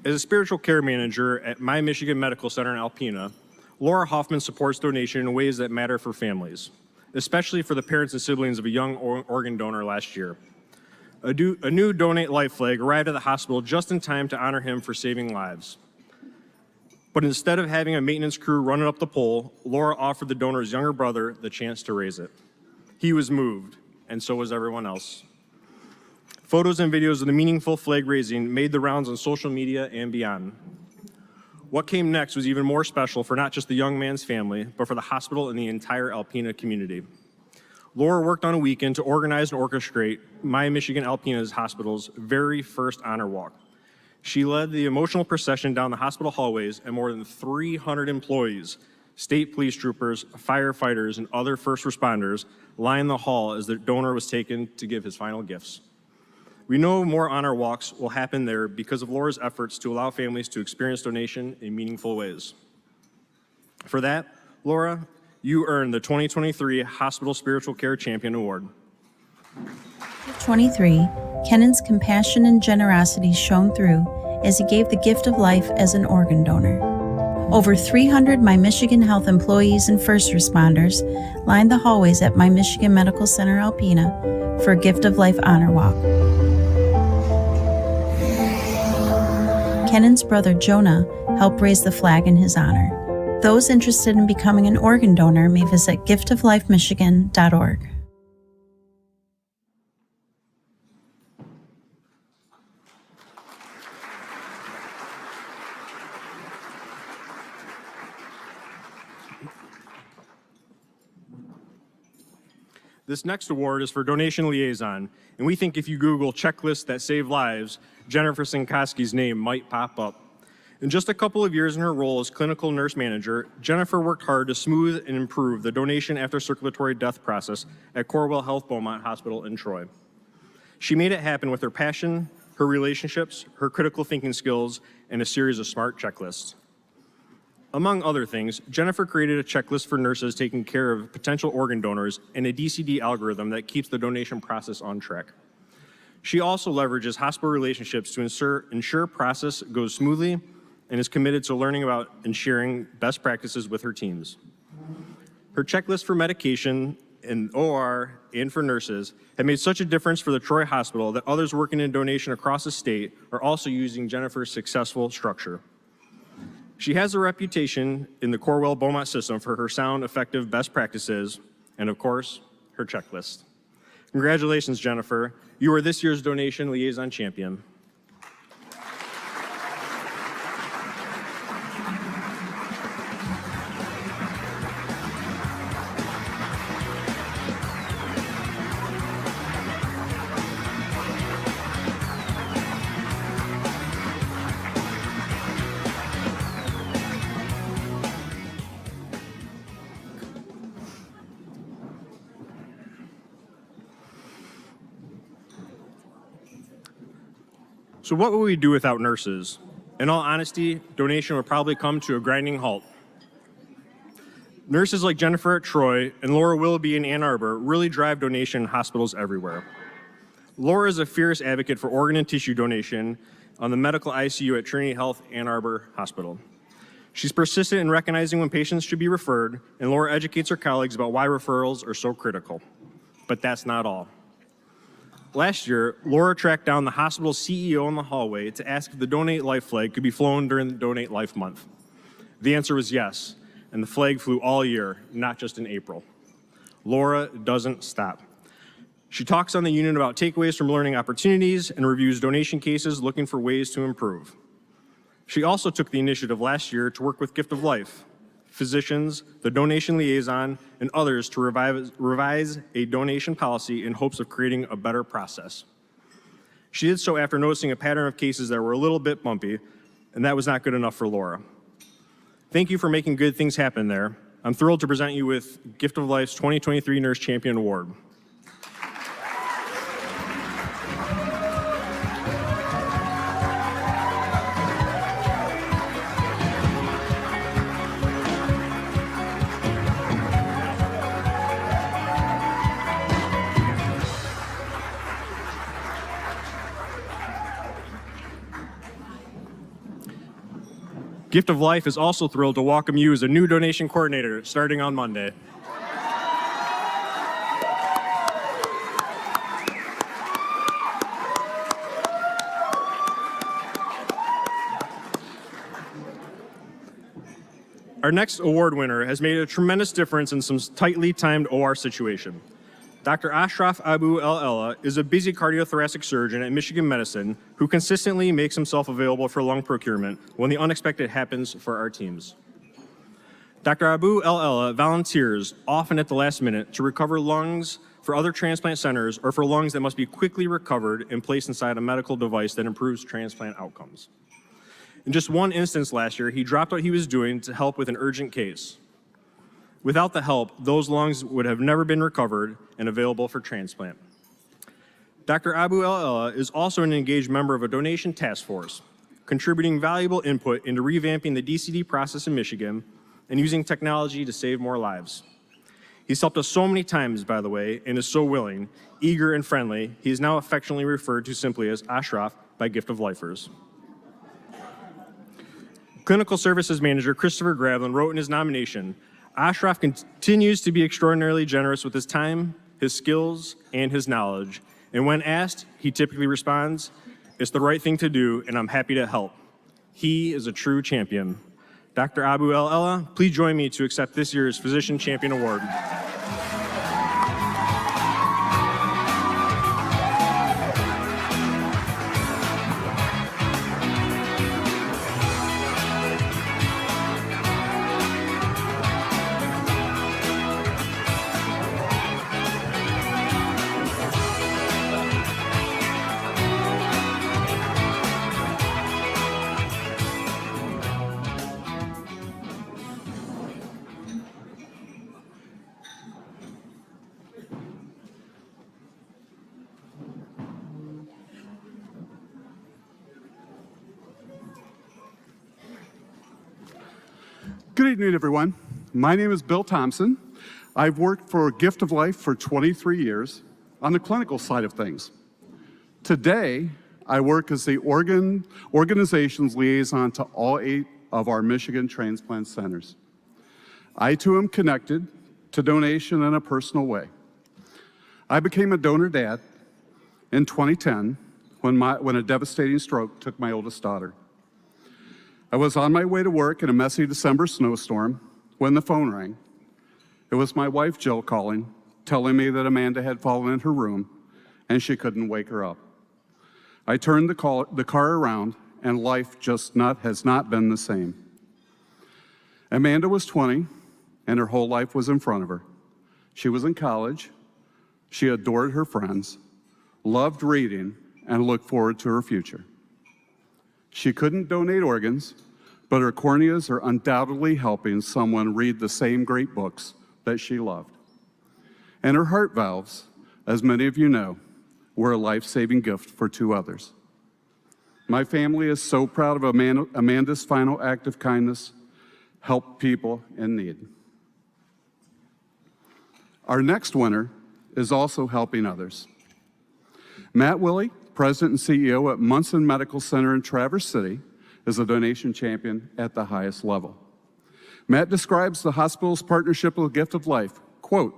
As a spiritual care manager at My Michigan Medical Center in Alpena, Laura Hoffman supports donation in ways that matter for families, especially for the parents and siblings of a young organ donor last year. A new Donate Life flag arrived at the hospital just in time to honor him for saving lives. But instead of having a maintenance crew run it up the pole, Laura offered the donor's younger brother the chance to raise it. He was moved, and so was everyone else. Photos and videos of the meaningful flag raising made the rounds on social media and beyond. What came next was even more special for not just the young man's family, but for the hospital and the entire Alpena community. Laura worked on a weekend to organize and orchestrate My Michigan Alpena's hospital's very first honor walk. She led the emotional procession down the hospital hallways, and more than 300 employees, state police troopers, firefighters, and other first responders lined the hall as the donor was taken to give his final gifts. We know more honor walks will happen there because of Laura's efforts to allow families to experience donation in meaningful ways. For that, Laura, you earned the 2023 Hospital Spiritual Care Champion Award. 23, Kennan's compassion and generosity shone through as he gave the gift of life as an organ donor. Over 300 My Michigan Health employees and first responders lined the hallways at My Michigan Medical Center Alpena for a Gift of Life honor walk. Kennan's brother Jonah helped raise the flag in his honor. Those interested in becoming an organ donor may visit giftoflifemichigan.org. This next award is for Donation Liaison, and we think if you Google checklists that save lives, Jennifer Sinkoski's name might pop up. In just a couple of years in her role as clinical nurse manager, Jennifer worked hard to smooth and improve the donation after circulatory death process at Corewell Health Beaumont Hospital in Troy. She made it happen with her passion, her relationships, her critical thinking skills, and a series of smart checklists. Among other things, Jennifer created a checklist for nurses taking care of potential organ donors and a DCD algorithm that keeps the donation process on track. She also leverages hospital relationships to ensure process goes smoothly and is committed to learning about and sharing best practices with her teams. Her checklist for medication in OR and for nurses have made such a difference for the Troy Hospital that others working in donation across the state are also using Jennifer's successful structure. She has a reputation in the Corewell Beaumont system for her sound, effective best practices, and of course, her checklist. Congratulations, Jennifer. You are this year's Donation Liaison Champion. So what would we do without nurses? In all honesty, donation would probably come to a grinding halt. Nurses like Jennifer at Troy and Laura Willoughby in Ann Arbor really drive donation in hospitals everywhere. Laura is a fierce advocate for organ and tissue donation on the medical ICU at Trinity Health Ann Arbor Hospital. She's persistent in recognizing when patients should be referred, and Laura educates her colleagues about why referrals are so critical. But that's not all. Last year, Laura tracked down the hospital's CEO in the hallway to ask if the Donate Life flag could be flown during the Donate Life month. The answer was yes, and the flag flew all year, not just in April. Laura doesn't stop. She talks on the unit about takeaways from learning opportunities and reviews donation cases looking for ways to improve. She also took the initiative last year to work with Gift of Life, physicians, the donation liaison, and others to revise a donation policy in hopes of creating a better process. She did so after noticing a pattern of cases that were a little bit bumpy, and that was not good enough for Laura. Thank you for making good things happen there. I'm thrilled to present you with Gift of Life's 2023 Nurse Champion Award. Gift of Life is also thrilled to welcome you as a new donation coordinator starting on Monday. Our next award winner has made a tremendous difference in some tightly timed OR situation. Dr. Ashraf Abu El Ella is a busy cardiothoracic surgeon at Michigan Medicine who consistently makes himself available for lung procurement when the unexpected happens for our teams. Dr. Abu El Ella volunteers often at the last minute to recover lungs for other transplant centers or for lungs that must be quickly recovered and placed inside a medical device that improves transplant outcomes. In just one instance last year, he dropped what he was doing to help with an urgent case. Without the help, those lungs would have never been recovered and available for transplant. Dr. Abu El Ella is also an engaged member of a donation task force, contributing valuable input into revamping the DCD process in Michigan and using technology to save more lives. He's helped us so many times, by the way, and is so willing, eager, and friendly, he is now affectionately referred to simply as Ashraf by Gift of Lifers. Clinical Services Manager Christopher Gravlin wrote in his nomination, Ashraf continues to be extraordinarily generous with his time, his skills, and his knowledge. And when asked, he typically responds, it's the right thing to do, and I'm happy to help. He is a true champion. Dr. Abu El Ella, please join me to accept this year's Physician Champion Award. Good evening, everyone. My name is Bill Thompson. I've worked for Gift of Life for 23 years on the clinical side of things. Today, I work as the organization's liaison to all 8 of our Michigan transplant centers. I, too, am connected to donation in a personal way. I became a donor dad in 2010 when a devastating stroke took my oldest daughter. I was on my way to work in a messy December snowstorm when the phone rang. It was my wife, Jill, calling, telling me that Amanda had fallen in her room and she couldn't wake her up. I turned the car around and life has not been the same. Amanda was 20 and her whole life was in front of her. She was in college, she adored her friends, loved reading, and looked forward to her future. She couldn't donate organs, but her corneas are undoubtedly helping someone read the same great books that she loved. And her heart valves, as many of you know, were a life-saving gift for 2 others. My family is so proud of Amanda's final act of kindness, help people in need. Our next winner is also helping others. Matt Willey, President and CEO at Munson Medical Center in Traverse City, is a donation champion at the highest level. Matt describes the hospital's partnership with Gift of Life, quote,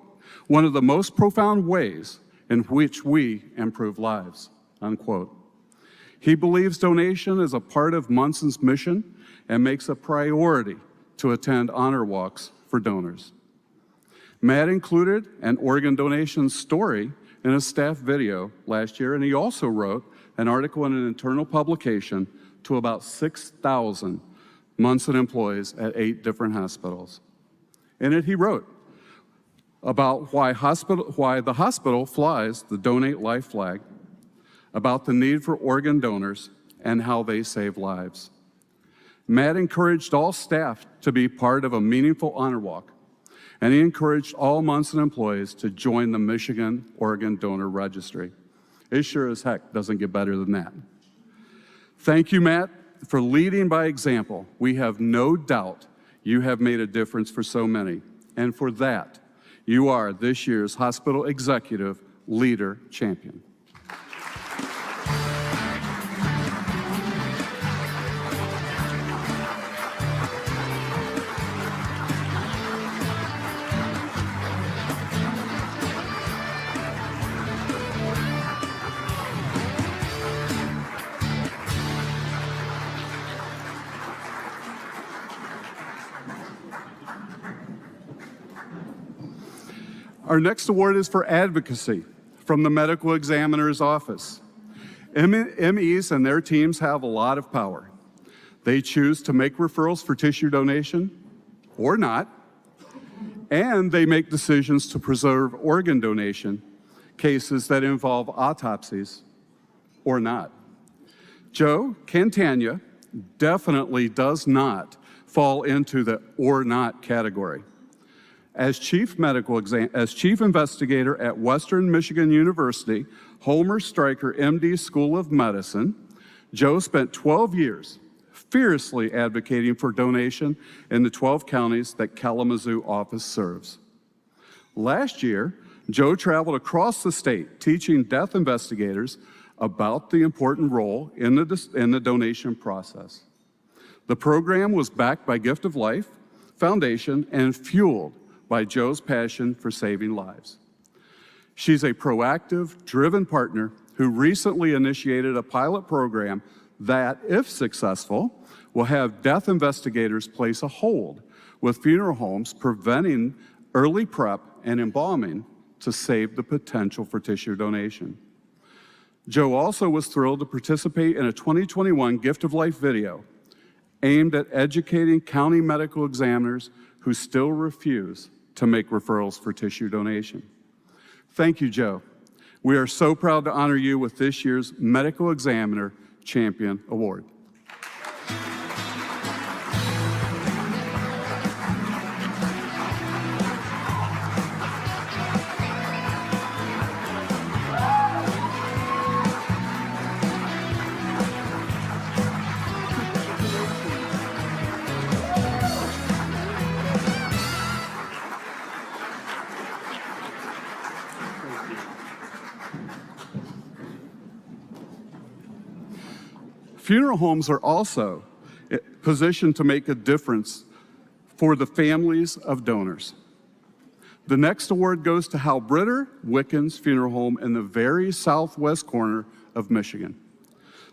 one of the most profound ways in which we improve lives, unquote. He believes donation is a part of Munson's mission and makes a priority to attend honor walks for donors. Matt included an organ donation story in a staff video last year, and he also wrote an article in an internal publication to about 6,000 Munson employees at 8 different hospitals. In it, he wrote about why the hospital flies the Donate Life flag, about the need for organ donors, and how they save lives. Matt encouraged all staff to be part of a meaningful honor walk, and he encouraged all Munson employees to join the Michigan Organ Donor Registry. It sure as heck doesn't get better than that. Thank you, Matt, for leading by example. We have no doubt you have made a difference for so many, and for that, you are this year's Hospital Executive Leader Champion. Our next award is for advocacy from the medical examiner's office. MEs and their teams have a lot of power. They choose to make referrals for tissue donation or not, and they make decisions to preserve organ donation cases that involve autopsies or not. Joe Cantagna definitely does not fall into the or not category. As chief investigator at Western Michigan University, Homer Stryker MD School of Medicine, Joe spent 12 years fiercely advocating for donation in the 12 counties that Kalamazoo office serves. Last year, Joe traveled across the state teaching death investigators about the important role in the donation process. The program was backed by Gift of Life Foundation and fueled by Joe's passion for saving lives. She's a proactive, driven partner who recently initiated a pilot program that, if successful, will have death investigators place a hold with funeral homes, preventing early prep and embalming to save the potential for tissue donation. Joe also was thrilled to participate in a 2021 Gift of Life video aimed at educating county medical examiners who still refuse to make referrals for tissue donation. Thank you, Joe. We are so proud to honor you with this year's Medical Examiner Champion Award. Funeral homes are also positioned to make a difference for the families of donors. The next award goes to Hal Britter Wickens Funeral Home in the very southwest corner of Michigan.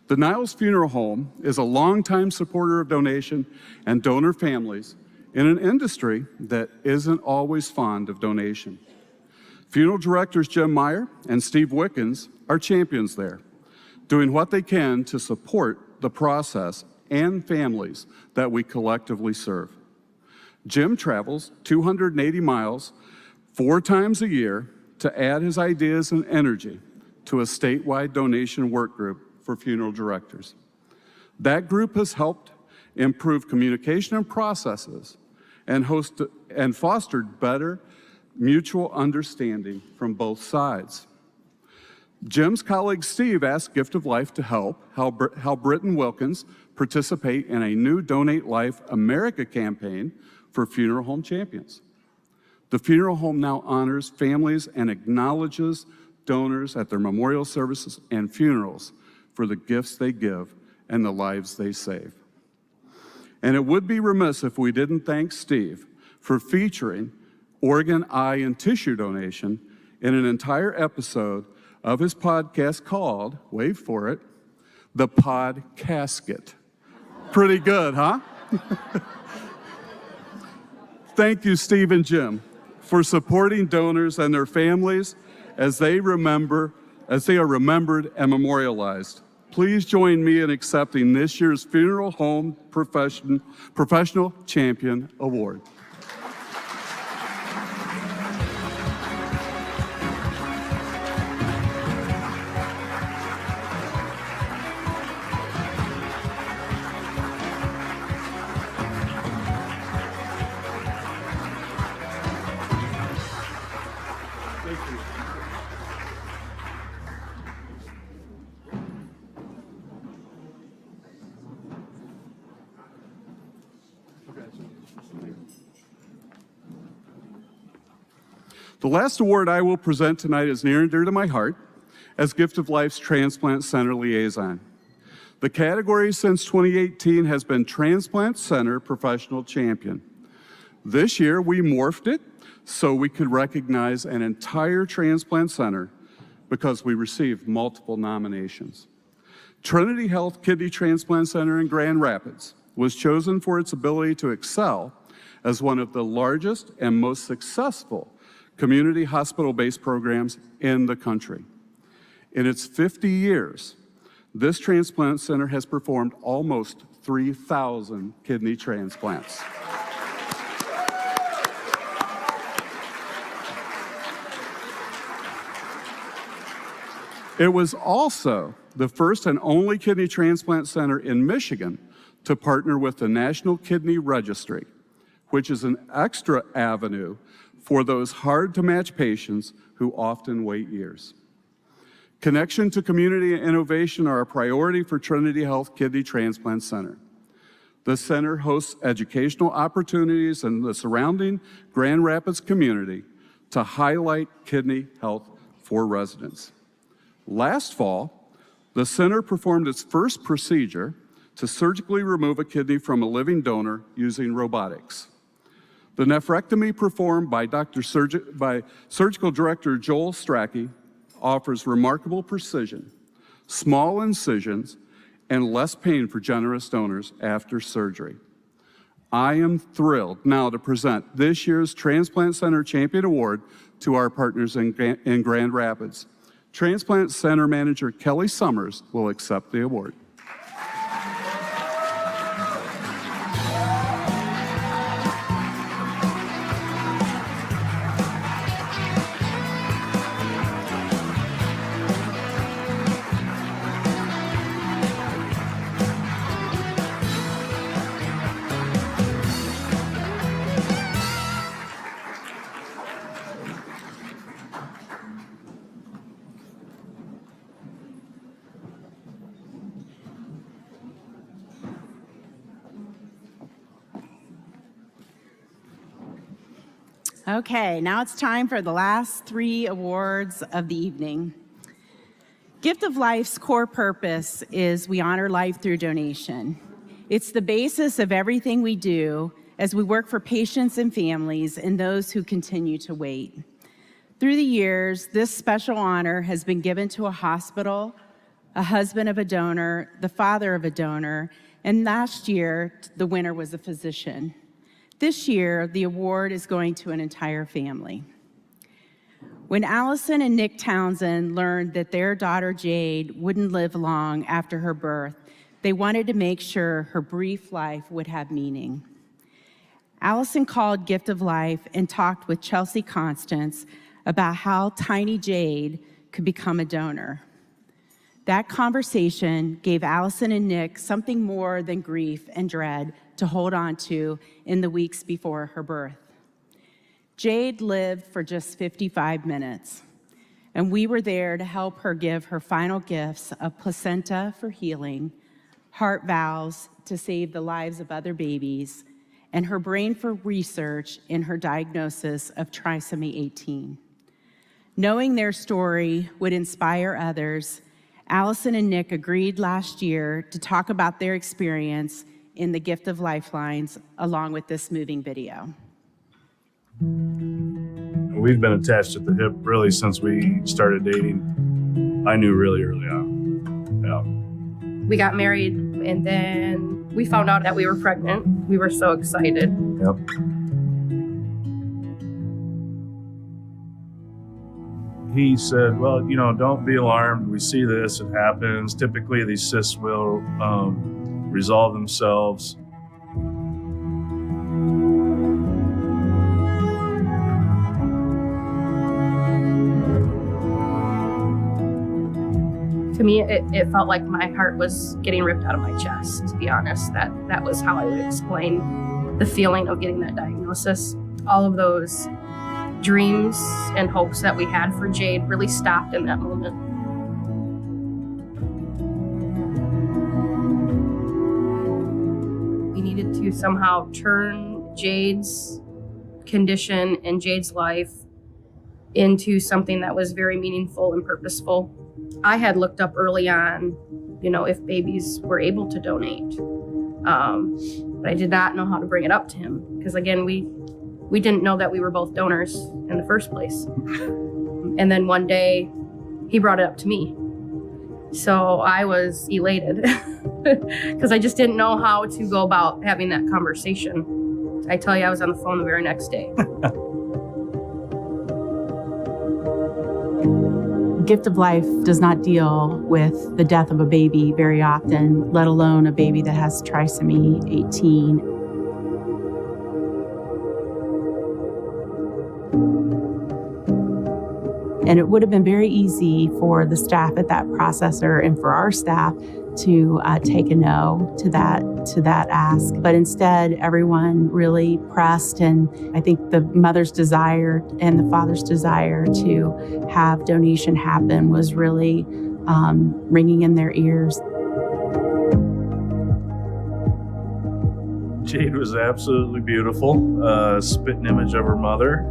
The Niles Funeral Home is a longtime supporter of donation and donor families in an industry that isn't always fond of donation. Funeral directors Jim Meyer and Steve Wickens are champions there, doing what they can to support the process and families that we collectively serve. Jim travels 280 miles 4 times a year to add his ideas and energy to a statewide donation work group for funeral directors. That group has helped improve communication and processes and fostered better mutual understanding from both sides. Jim's colleague Steve asked Gift of Life to help Hal Britton Wilkins participate in a new Donate Life America campaign for funeral home champions. The funeral home now honors families and acknowledges donors at their memorial services and funerals for the gifts they give and the lives they save. And it would be remiss if we didn't thank Steve for featuring organ, eye, and tissue donation in an entire episode of his podcast called, wait for it, The Pod Casket. Pretty good, huh? Thank you, Steve and Jim, for supporting donors and their families as they are remembered and memorialized. Please join me in accepting this year's Funeral Home Professional Champion Award. The last award I will present tonight is near and dear to my heart as Gift of Life's Transplant Center Liaison. The category since 2018 has been Transplant Center Professional Champion. This year we morphed it so we could recognize an entire transplant center because we received multiple nominations. Trinity Health Kidney Transplant Center in Grand Rapids was chosen for its ability to excel as one of the largest and most successful community hospital-based programs in the country. In its 50 years, this transplant center has performed almost 3,000 kidney transplants. It was also the first and only kidney transplant center in Michigan to partner with the National Kidney Registry, which is an extra avenue for those hard-to-match patients who often wait years. Connection to community and innovation are a priority for Trinity Health Kidney Transplant Center. The center hosts educational opportunities in the surrounding Grand Rapids community to highlight kidney health for residents. Last fall, the center performed its first procedure to surgically remove a kidney from a living donor using robotics. The nephrectomy performed by Surgical Director Joel Strachey offers remarkable precision, small incisions, and less pain for generous donors after surgery. I am thrilled now to present this year's Transplant Center Champion Award to our partners in Grand Rapids. Transplant Center Manager Kelly Summers will accept the award. Okay, now it's time for the last 3 awards of the evening. Gift of Life's core purpose is we honor life through donation. It's the basis of everything we do as we work for patients and families and those who continue to wait. Through the years, this special honor has been given to a hospital, a husband of a donor, the father of a donor, and last year, the winner was a physician. This year, the award is going to an entire family. When Allison and Nick Townsend learned that their daughter Jade wouldn't live long after her birth, they wanted to make sure her brief life would have meaning. Allison called Gift of Life and talked with Chelsea Constance about how tiny Jade could become a donor. That conversation gave Allison and Nick something more than grief and dread to hold on to in the weeks before her birth. Jade lived for just 55 minutes, and we were there to help her give her final gifts of placenta for healing, heart valves to save the lives of other babies, and her brain for research in her diagnosis of trisomy 18. Knowing their story would inspire others, Allison and Nick agreed last year to talk about their experience in the Gift of Lifelines, along with this moving video. We've been attached at the hip really since we started dating. I knew really early on. Yeah. We got married and then we found out that we were pregnant. We were so excited. Yep. He said, well, don't be alarmed. We see this, it happens. Typically these cysts will resolve themselves. To me, it felt like my heart was getting ripped out of my chest, to be honest. That was how I would explain the feeling of getting that diagnosis. All of those dreams and hopes that we had for Jade really stopped in that moment. We needed to somehow turn Jade's condition and Jade's life into something that was very meaningful and purposeful. I had looked up early on, if babies were able to donate. But I did not know how to bring it up to him because, again, we didn't know that we were both donors in the first place. And then one day, he brought it up to me. So I was elated because I just didn't know how to go about having that conversation. I tell you, I was on the phone the very next day. Gift of Life does not deal with the death of a baby very often, let alone a baby that has trisomy 18. And it would have been very easy for the staff at that processor and for our staff to take a no to that ask. But instead, everyone really pressed, and I think the mother's desire and the father's desire to have donation happen was really ringing in their ears. Jade was absolutely beautiful, spitting image of her mother.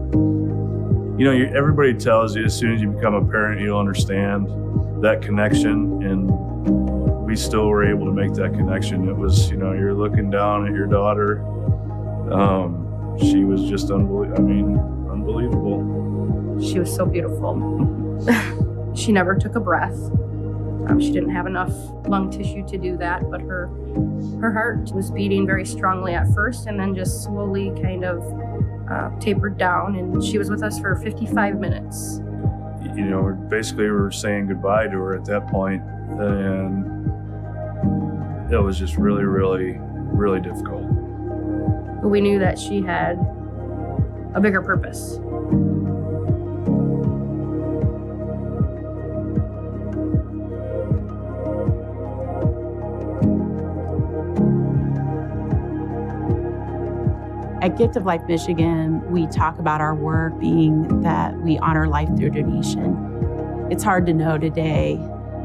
You know, everybody tells you as soon as you become a parent, you'll understand that connection, and we still were able to make that connection. It was, you know, you're looking down at your daughter. She was just unbelievable. She was so beautiful. She never took a breath. She didn't have enough lung tissue to do that, but her heart was beating very strongly at first, and then just slowly kind of tapered down, and she was with us for 55 minutes. You know, basically we were saying goodbye to her at that point, and it was just really, really, really difficult. But we knew that she had a bigger purpose. At Gift of Life Michigan, we talk about our work being that we honor life through donation. It's hard to know today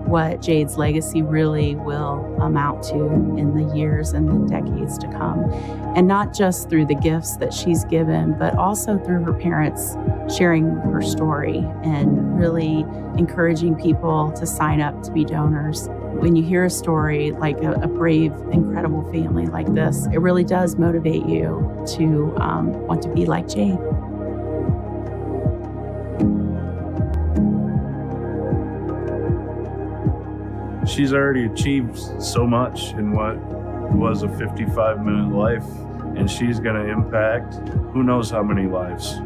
what Jade's legacy really will amount to in the years and the decades to come. And not just through the gifts that she's given, but also through her parents sharing her story and really encouraging people to sign up to be donors. When you hear a story like a brave, incredible family like this, it really does motivate you to want to be like Jade. She's already achieved so much in what was a 55-minute life, and she's going to impact who knows how many lives.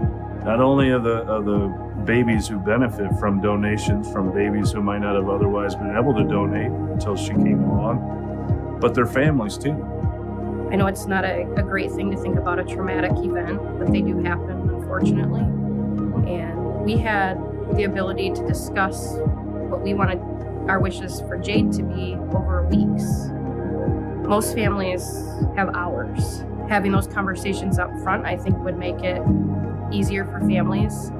Not only of the babies who benefit from donations from babies who might not have otherwise been able to donate until she came along, but their families too. I know it's not a great thing to think about a traumatic event, but they do happen, unfortunately. And we had the ability to discuss what we wanted our wishes for Jade to be over weeks. Most families have hours. Having those conversations up front, I think, would make it easier for families.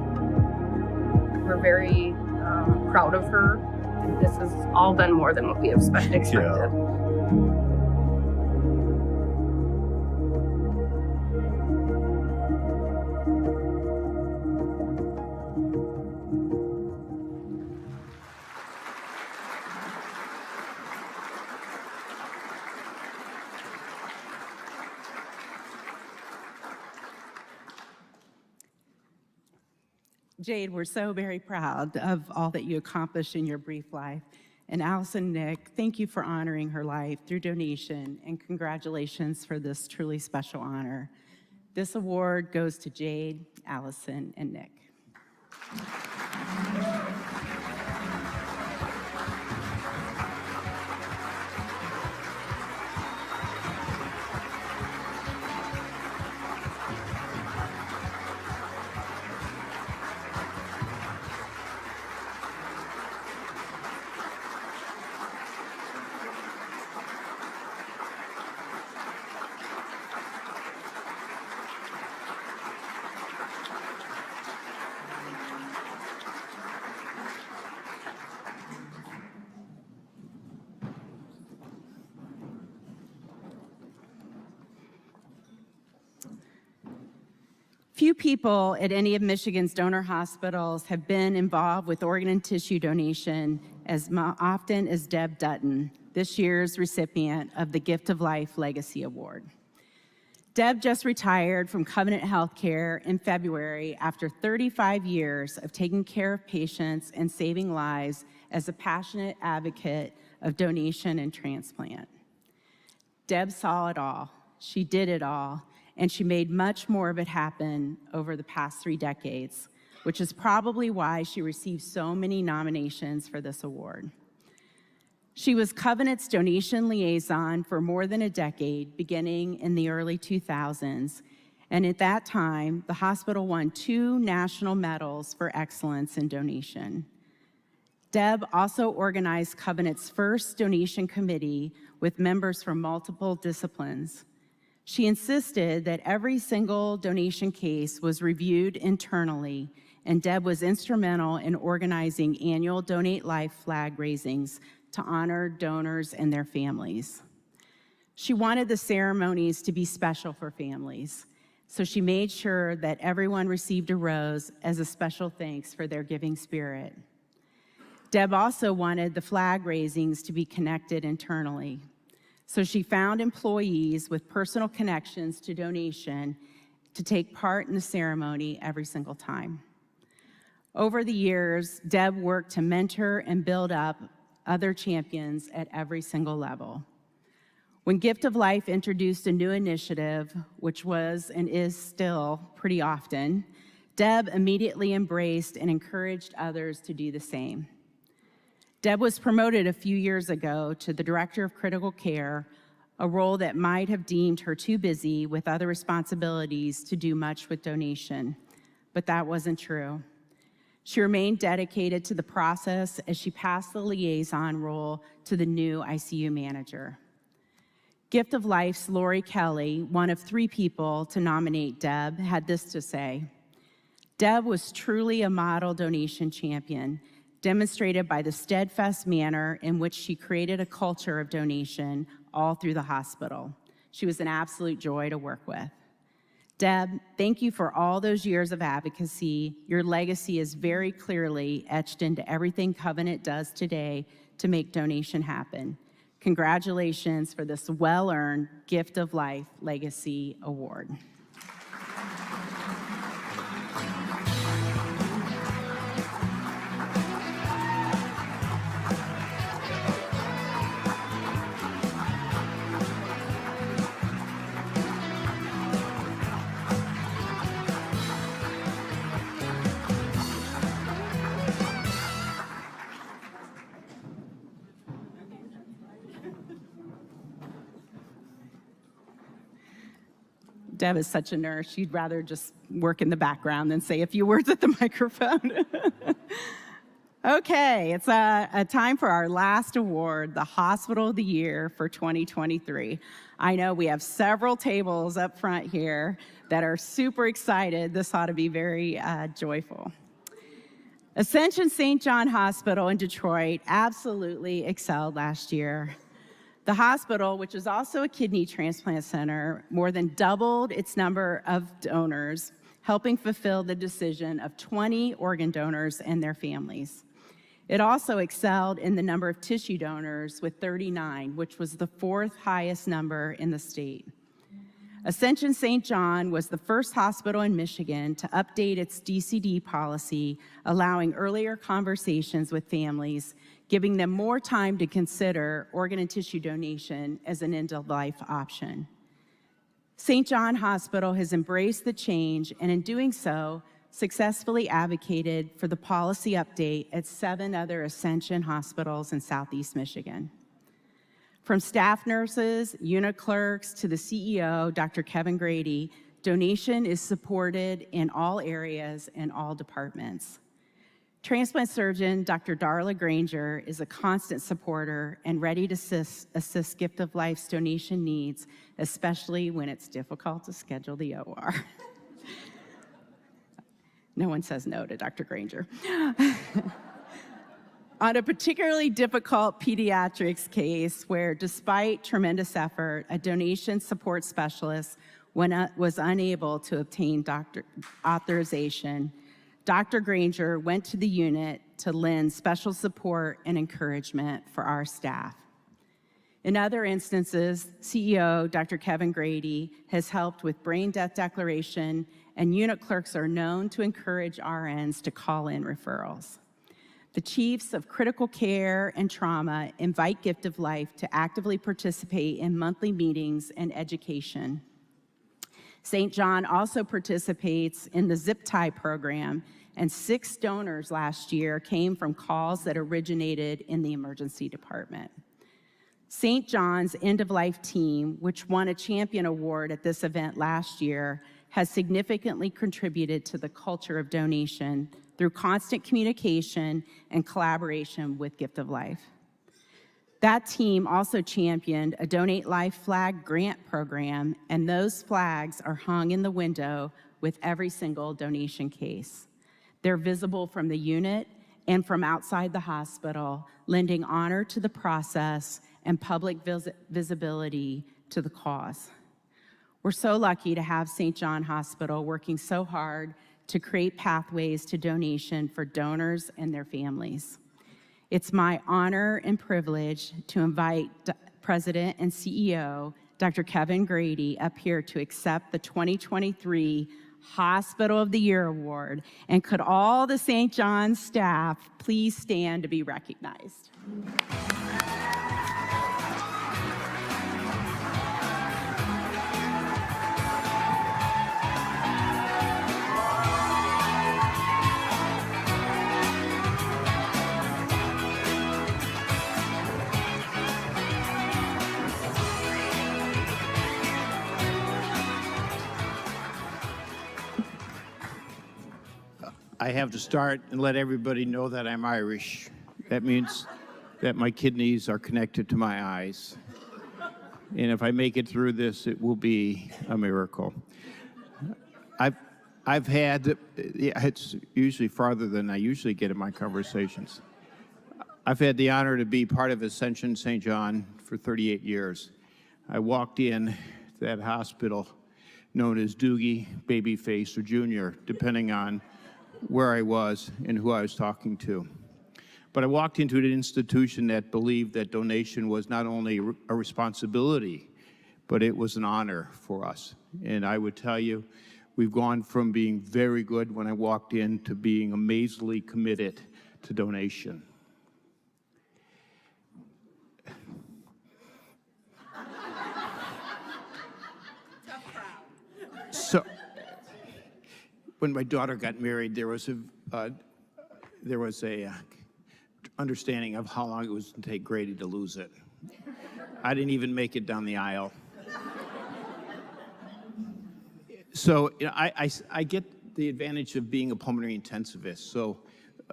We're very proud of her. This has all been more than what we expected. Yeah. Jade, we're so very proud of all that you accomplished in your brief life. And Allison and Nick, thank you for honoring her life through donation, and congratulations for this truly special honor. This award goes to Jade, Allison, and Nick. Few people at any of Michigan's donor hospitals have been involved with organ and tissue donation as often as Deb Dutton, this year's recipient of the Gift of Life Legacy Award. Deb just retired from Covenant Healthcare in February after 35 years of taking care of patients and saving lives as a passionate advocate of donation and transplant. Deb saw it all, she did it all, and she made much more of it happen over the past 3 decades. which is probably why she received so many nominations for this award. She was Covenant's donation liaison for more than a decade, beginning in the early 2000s. And at that time, the hospital won 2 national medals for excellence in donation. Deb also organized Covenant's first donation committee with members from multiple disciplines. She insisted that every single donation case was reviewed internally, and Deb was instrumental in organizing annual Donate Life flag raisings to honor donors and their families. She wanted the ceremonies to be special for families, so she made sure that everyone received a rose as a special thanks for their giving spirit. Deb also wanted the flag raisings to be connected internally, so she found employees with personal connections to donation to take part in the ceremony every single time. Over the years, Deb worked to mentor and build up other champions at every single level. When Gift of Life introduced a new initiative, which was and is still pretty often, Deb immediately embraced and encouraged others to do the same. Deb was promoted a few years ago to the Director of Critical Care, a role that might have deemed her too busy with other responsibilities to do much with donation, but that wasn't true. She remained dedicated to the process as she passed the liaison role to the new ICU manager. Gift of Life's Lori Kelly, one of 3 people to nominate Deb, had this to say: Deb was truly a model donation champion, demonstrated by the steadfast manner in which she created a culture of donation all through the hospital. She was an absolute joy to work with. Deb, thank you for all those years of advocacy. Your legacy is very clearly etched into everything Covenant does today to make donation happen. Congratulations for this well-earned Gift of Life Legacy Award. Deb is such a nurse. She'd rather just work in the background than say a few words at the microphone. Okay, it's a time for our last award, the Hospital of the Year for 2023. I know we have several tables up front here that are super excited. This ought to be very joyful. Ascension St. John Hospital in Detroit absolutely excelled last year. The hospital, which is also a kidney transplant center, more than doubled its number of donors, helping fulfill the decision of 20 organ donors and their families. It also excelled in the number of tissue donors with 39, which was the 4th highest number in the state. Ascension St. John was the first hospital in Michigan to update its DCD policy, allowing earlier conversations with families, giving them more time to consider organ and tissue donation as an end-of-life option. St. John Hospital has embraced the change, and in doing so, successfully advocated for the policy update at 7 other Ascension hospitals in Southeast Michigan. From staff nurses, unit clerks, to the CEO, Dr. Kevin Grady, donation is supported in all areas and all departments. Transplant surgeon Dr. Darla Granger is a constant supporter and ready to assist Gift of Life's donation needs, especially when it's difficult to schedule the OR. No one says no to Dr. Granger. On a particularly difficult pediatrics case where, despite tremendous effort, a donation support specialist was unable to obtain authorization, Dr. Granger went to the unit to lend special support and encouragement for our staff. In other instances, CEO Dr. Kevin Grady has helped with brain death declaration, and unit clerks are known to encourage RNs to call in referrals. The chiefs of critical care and trauma invite Gift of Life to actively participate in monthly meetings and education. St. John also participates in the Zip Tie program and 6 donors last year came from calls that originated in the emergency department. St. John's end-of-life team, which won a champion award at this event last year, has significantly contributed to the culture of donation through constant communication and collaboration with Gift of Life. That team also championed a Donate Life flag grant program, and those flags are hung in the window with every single donation case. They're visible from the unit and from outside the hospital, lending honor to the process and public visibility to the cause. We're so lucky to have St. John Hospital working so hard to create pathways to donation for donors and their families. It's my honor and privilege to invite President and CEO, Dr. Kevin Grady, up here to accept the 2023 Hospital of the Year Award. And could all the St. John's staff please stand to be recognized? I have to start and let everybody know that I'm Irish. That means that my kidneys are connected to my eyes. And if I make it through this, it will be a miracle. I've had, it's usually farther than I usually get in my conversations. I've had the honor to be part of Ascension St. John for 38 years. I walked in that hospital known as Doogie, Babyface, or Junior, depending on where I was and who I was talking to. But I walked into an institution that believed that donation was not only a responsibility, but it was an honor for us. And I would tell you, we've gone from being very good when I walked in to being amazingly committed to donation. So, when my daughter got married, there was a understanding of how long it was to take Grady to lose it. I didn't even make it down the aisle. So you know, I get the advantage of being a pulmonary intensivist. So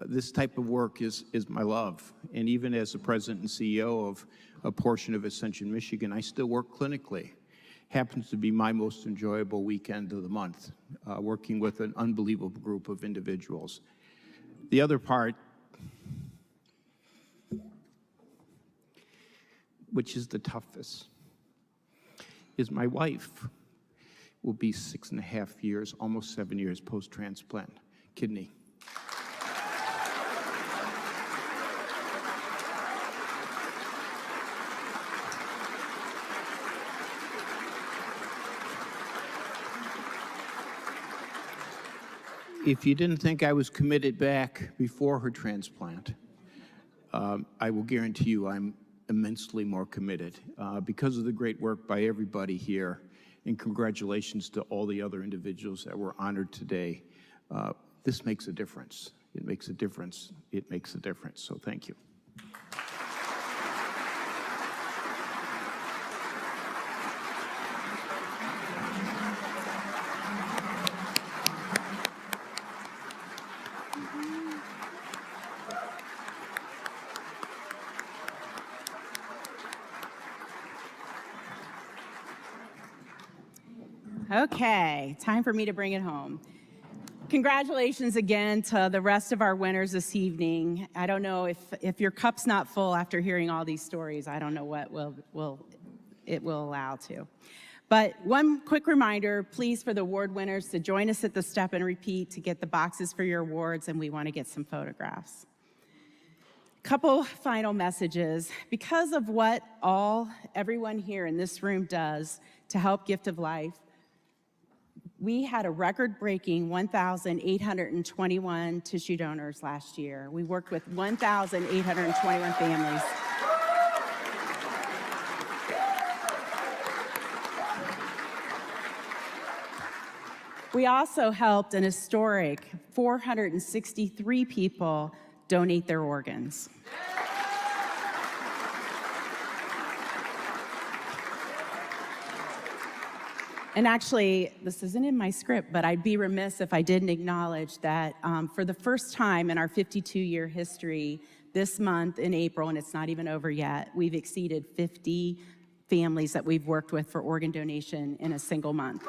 this type of work is my love. And even as the president and CEO of a portion of Ascension, Michigan, I still work clinically. Happens to be my most enjoyable weekend of the month, working with an unbelievable group of individuals. The other part, which is the toughest, is my wife will be 6.5 years, almost 7 years post-transplant, kidney. If you didn't think I was committed back before her transplant, I will guarantee you I'm immensely more committed because of the great work by everybody here. And congratulations to all the other individuals that were honored today. This makes a difference. It makes a difference. It makes a difference. So thank you. Okay, time for me to bring it home. Congratulations again to the rest of our winners this evening. I don't know if your cup's not full after hearing all these stories, I don't know what it will allow to. But one quick reminder, please, for the award winners to join us at the Step and Repeat to get the boxes for your awards, and we want to get some photographs. Couple final messages. Because of what everyone here in this room does to help Gift of Life, we had a record-breaking 1,821 tissue donors last year. We worked with 1,821 families. We also helped an historic 463 people donate their organs. And actually, this isn't in my script, but I'd be remiss if I didn't acknowledge that for the first time in our 52-year history, this month in April, and it's not even over yet, we've exceeded 50 families that we've worked with for organ donation in a single month.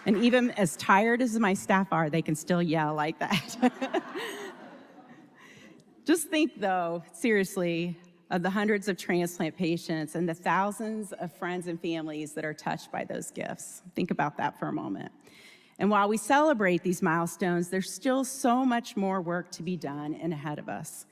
And even as tired as my staff are, they can still yell like that. Just think, though, seriously, of the hundreds of transplant patients and the thousands of friends and families that are touched by those gifts. Think about that for a moment. And while we celebrate these milestones, there's still so much more work to be done and ahead of us.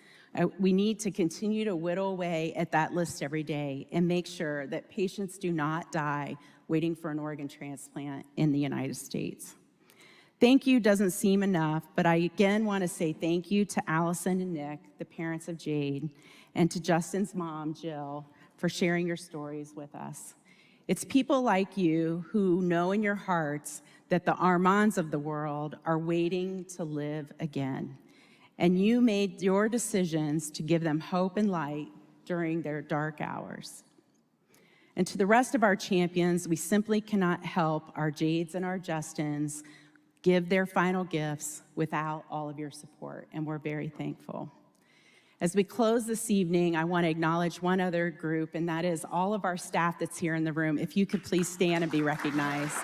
We need to continue to whittle away at that list every day and make sure that patients do not die waiting for an organ transplant in the United States. Thank you doesn't seem enough, but I again want to say thank you to Allison and Nick, the parents of Jade, and to Justin's mom, Jill, for sharing your stories with us. It's people like you who know in your hearts that the Armands of the world are waiting to live again. And you made your decisions to give them hope and light during their dark hours. And to the rest of our champions, we simply cannot help our Jades and our Justins give their final gifts without all of your support, and we're very thankful. As we close this evening, I want to acknowledge one other group, and that is all of our staff that's here in the room. If you could please stand and be recognized.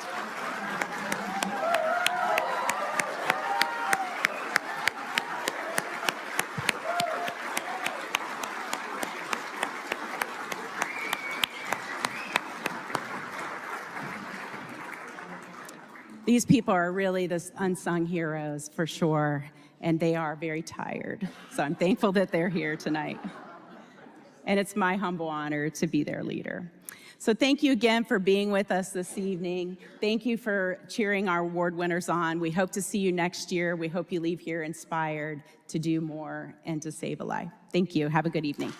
These people are really the unsung heroes for sure, and they are very tired. So I'm thankful that they're here tonight. And it's my humble honor to be their leader. So thank you again for being with us this evening. Thank you for cheering our award winners on. We hope to see you next year. We hope you leave here inspired to do more and to save a life. Thank you. Have a good evening.